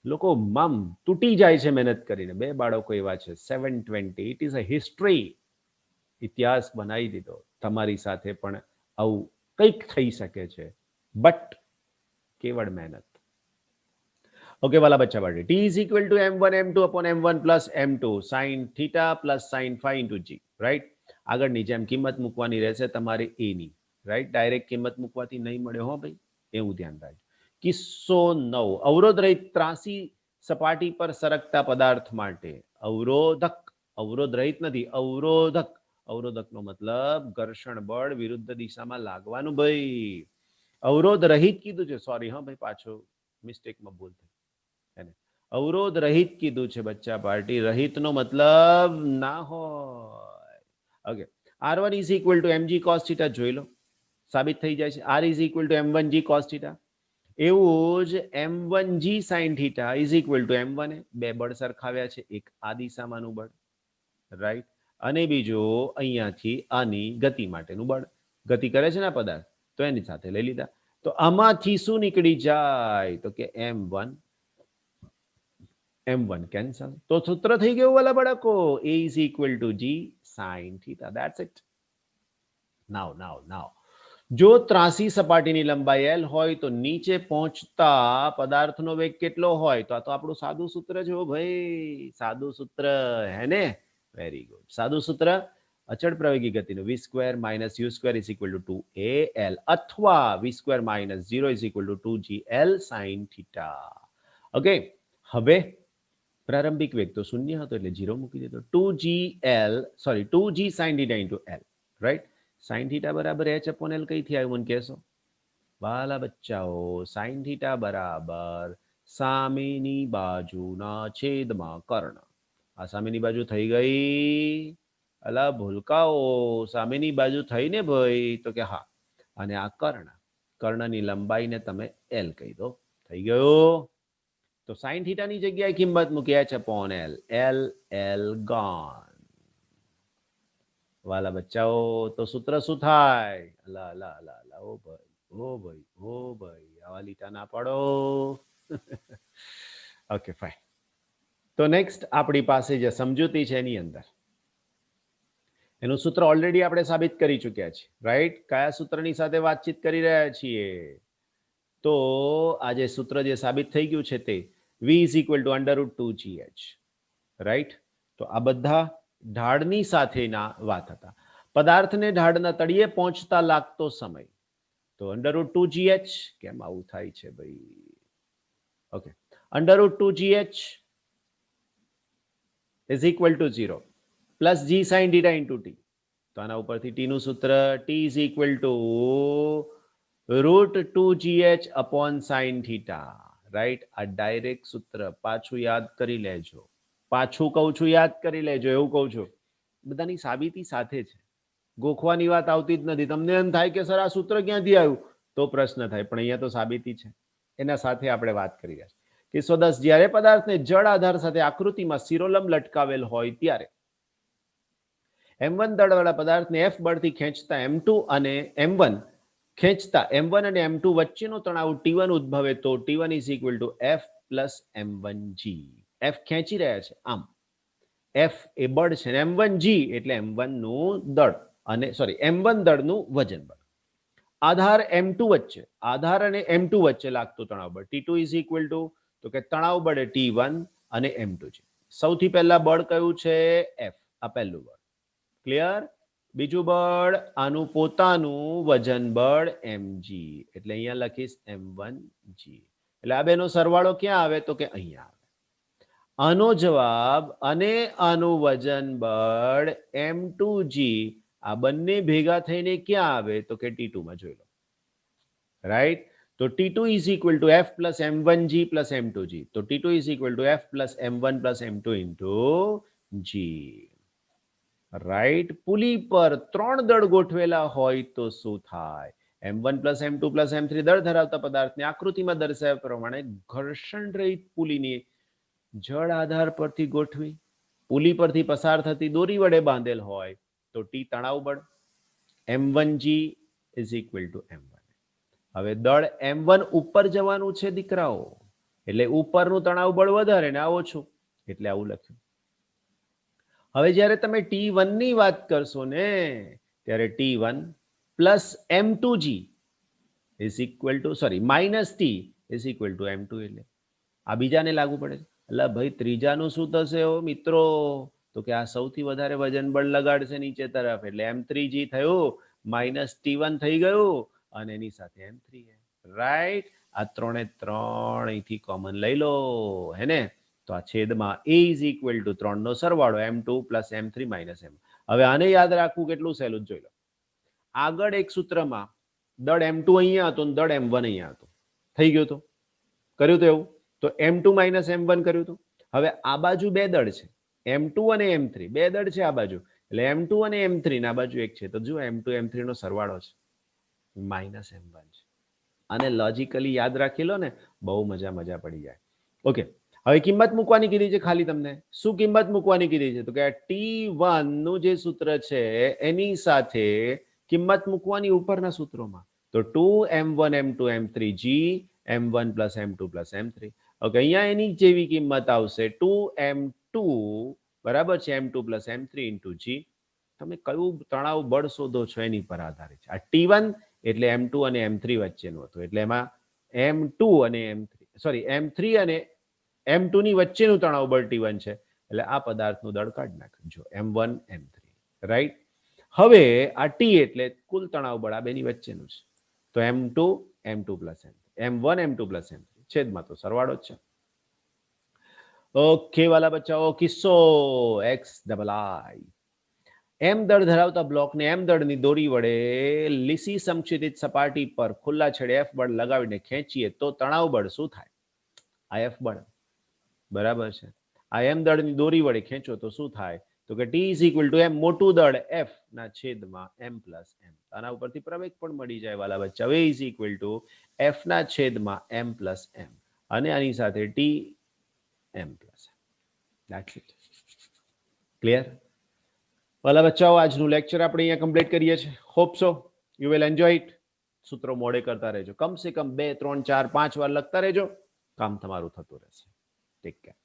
લોકો મમ તૂટી જાય છે મહેનત કરીને. 2 બાળકો એવા છે, 720. It is a history. ઇતિહાસ બનાવી દીધો. તમારી સાથે પણ આવું કંઈક થઈ શકે છે, બટ કેવળ મહેનત. ઓકે વાલા બચ્ચા બાળે, t is equal to m1 m2 upon m1 plus m2 sin theta plus sin phi into g, right. આગળની જેમ કિંમત મૂકવાની રહેશે તમારે a ની, રાઈટ. ડાયરેક્ટ કિંમત મૂકવાથી નહીં મળે હો ભાઈ, એવું ધ્યાન રાખજો. કિસ્સો 9, અવરોધ રહિત ત્રાસી સપાટી પર સરકતા પદાર્થ માટે અવરોધક, અવરોધ રહિત નથી, અવરોધક. અવરોધકનો મતલબ ઘર્ષણ બળ વિરુદ્ધ દિશામાં લાગવાનું ભાઈ. અવરોધ રહિત કીધું છે, સોરી હા ભાઈ, પાછો મિસ્ટેકમાં ભૂલ થઈ. અવરોધ રહિત કીધું છે બચ્ચા પાર્ટી. રહિતનો મતલબ ના હોય. Okay, r1 is equal to mg cos theta જોઈ લો, સાબિત થઈ જાય છે. r is equal to m1g cos theta. એવું જ m1g sin theta is equal to m1a. 2 બળ સરખાવ્યા છે, એક આ દિશામાંનું બળ, રાઈટ, અને બીજું અહીંયાથી આની ગતિ માટેનું બળ. ગતિ કરે છે ને પદાર્થ, તો એની સાથે લઈ લીધા. તો આમાંથી શું નીકળી જાય? તો કે m1 કેન્સલ. તો સૂત્ર થઈ ગયું વાલા બાળકો, a is equal to g sin theta. That's it. Now જો ત્રાસી સપાટીની લંબાઈ l હોય તો નીચે પહોંચતા પદાર્થનો વેગ કેટલો હોય? તો આ તો આપણું સાદું સૂત્ર છે ભાઈ, સાદું સૂત્ર હે ને. Very good. સાદું સૂત્ર અચળ પ્રવેગી ગતિનું v² - u² is equal to 2al અથવા v² - 0 is equal to 2gl sin theta. Okay, હવે પ્રારંભિક વેગ તો શૂન્ય હતો એટલે 0 મૂકી દીધો. 2g sin theta into l, right. sin theta બરાબર h upon l કઈથી આવ્યું મને કહેશો વાલા બચ્ચાઓ? sin theta બરાબર સામેની બાજુના છેદમાં કર્ણ. આ સામેની બાજુ થઈ ગઈ? અલા ભૂલકાઓ, સામેની બાજુ થઈ ને ભાઈ? તો કે હા. અને આ કર્ણ, કર્ણની લંબાઈને તમે l કહી દો. થઈ ગયો. તો sin theta ની જગ્યાએ કિંમત મૂકી h upon l. l gone. વાલા બચ્ચાઓ, તો સૂત્ર શું થાય? અલા અલા અલા અલા, ઓ ભાઈ, આવા લીટા ના પાડો. Okay fine. તો નેક્સ્ટ આપણી પાસે જે સમજૂતી છે એની અંદર એનું સૂત્ર ઓલરેડી આપણે સાબિત કરી ચૂક્યા છીએ, રાઈટ. કયા સૂત્રની સાથે વાતચીત કરી રહ્યા છીએ? તો આ જે સૂત્ર જે સાબિત થઈ ગયું છે તે v is equal to √2gh, right. તો આ બધા ઢાળની સાથેના વાત હતા. પદાર્થને ઢાળના તળિયે પહોંચતા લાગતો સમય, તો √2gh. કેમ આવું થાય છે ભાઈ? Okay, √2gh is equal to 0 plus g sin theta into t. તો આના ઉપરથી t નું સૂત્ર t is equal to √2gh upon sin theta, right. આ ડાયરેક્ટ સૂત્ર પાછું યાદ કરી લેજો. પાછું કહું છું, યાદ કરી લેજો, એવું કહું છું. બધાની સાબિતી સાથે છે, ગોખવાની વાત આવતી જ નથી. તમને એમ થાય કે સર આ સૂત્ર ક્યાંથી આવ્યું, તો પ્રશ્ન થાય, પણ અહીંયા તો સાબિતી છે. એના સાથે આપણે વાત કરી રહ્યા છીએ. કિસ્સો 10, જ્યારે પદાર્થને જળ આધાર સાથે આકૃતિમાં શિરોલંબ લટકાવેલ હોય ત્યારે m1 દળવાળા પદાર્થને f બળથી ખેંચતા m2 અને m2 વચ્ચેનો તણાવ T1 ઉદ્ભવે તો T1 is equal to f plus m1g. f ખેંચી રહ્યા છે, આમ f એ બળ છે, m1g એટલે m1 નું દળ અને m1 દળનું વજન બળ. આધાર m2 વચ્ચે, આધાર અને m2 વચ્ચે લાગતું તણાવ બળ T2 is equal to, તો કે તણાવ બળ T1 અને m2 છે. સૌથી પહેલા બળ કયું છે? f. આ પહેલું બળ, ક્લિયર. બીજું બળ આનું પોતાનું વજન બળ mg, એટલે અહીંયા લખીશ m1g. એટલે આ બેનો સરવાળો ક્યાં આવે? તો કે અહીંયા આવે. આનો જવાબ અને આનું વજન બળ m2g, આ બંને ભેગા થઈને ક્યાં આવે? તો કે T2 માં જોઈ લો, રાઈટ. તો T2 is equal to f plus m1g plus m2g. તો T2 is equal to f plus m1 plus m2 into g, right. Pulley પર 3 દળ ગોઠવેલા હોય તો શું થાય? m1 plus m2 plus m3 દળ ધરાવતા પદાર્થને આકૃતિમાં દર્શાવ્યા પ્રમાણે ઘર્ષણ રહિત પુલીની જળ આધાર પરથી ગોઠવી પુલી પરથી પસાર થતી દોરી વડે બાંધેલ હોય તો ટી તણાવ બળ, m1g is equal two m1. હવે દળ m1 ઉપર જવાનું છે દીકરાઓ, એટલે ઉપરનું તણાવ બળ વધારે ને આ ઓછું, એટલે આવું લખ્યું. હવે જ્યારે તમે T1 ની વાત કરશો ને ત્યારે T1 plus m2g is equal to minus T is equal two m2, એટલે આ બીજાને લાગુ પડે છે. એટલે ભાઈ ત્રીજાનું શું થશે મિત્રો? તો કે આ સૌથી વધારે વજન બળ લગાડશે નીચે તરફ, એટલે m3g થયું માઇનસ T1 થઈ ગયું અને એની સાથે m3, રાઈટ. આ ત્રણે ત્રણ અહીંથી કોમન લઈ લો, હે ને? તો આ છેદમાં a ઇઝ ઇક્વલ ટુ 3 નો સરવાળો m2 plus m3 minus m. હવે આને યાદ રાખવું કેટલું સહેલું જોઈ લો. આગળ એક સૂત્રમાં દળ m2 અહીંયા હતો અને દળ m1 અહીંયા હતો, થઈ ગયું હતું, કર્યું તો એવું. તો m2 માઇનસ m1 કર્યું હતું. હવે આ બાજુ બે દળ છે, m2 અને m3 બે દળ છે આ બાજુ, એટલે m2 અને m3 ને આ બાજુ એક છે, તો જો m2 m3 નો સરવાળો છે માઇનસ m1 છે. આને લોજિકલી યાદ રાખી લો ને, બહુ મજા પડી જાય. ઓકે, હવે કિંમત મૂકવાની કીધી છે ખાલી તમને. શું કિંમત મૂકવાની કીધી છે? તો કે T1 નું જે સૂત્ર છે એની સાથે કિંમત મૂકવાની ઉપરના સૂત્રોમાં. તો 2m1 m2 m3g m1 plus m2 plus m3. Okay, અહીંયા એની જેવી કિંમત આવશે 2m2 બરાબર છે m2 plus m3 into g. તમે કયું તણાવ બળ શોધો છો એની પર આધારિત છે. આ T1 એટલે m2 અને m3 વચ્ચેનું હતું, એટલે એમાં m2 અને m3 અને m2 ની વચ્ચેનું તણાવ બળ T1 છે, એટલે આ પદાર્થનું દળ કાઢી નાખજો m1 m3, રાઈટ. હવે આ T એટલે કુલ તણાવ બળ આ બેની વચ્ચેનું છે, તો m2 m2 plus m1 m2 plus m3, છેદમાં તો સરવાળો જ છે. ઓકે વાલા બચ્ચાઓ, કિસ્સો XII. એમ દળ ધરાવતા બ્લોકને એમ દળની દોરી વડે લીસી સમક્ષિતિજ સપાટી પર ખુલ્લા છેડે F બળ લગાવીને ખેંચીએ તો તણાવ બળ શું થાય? આ F બળ બરાબર છે. આ એમ દળની દોરી વડે ખેંચો તો શું થાય? તો કે T is equal two m મોટું દળ F ના છેદમાં m પ્લસ m. આના ઉપરથી પ્રવેગ પણ મળી જાય વાલા બચ્ચા. V is equal two F ના છેદમાં m પ્લસ m અને આની સાથે T m plus m. That's it. Clear? વાલા બચ્ચાઓ, આજનું લેક્ચર આપણે અહીંયા કમ્પ્લીટ કરીએ છીએ. Hope so you will enjoy it. સૂત્રો મોડે કરતા રહેજો, કમસે કમ 2 3 4 5 વાર લખતા રહેજો, કામ તમારું થતું રહેશે. Take care.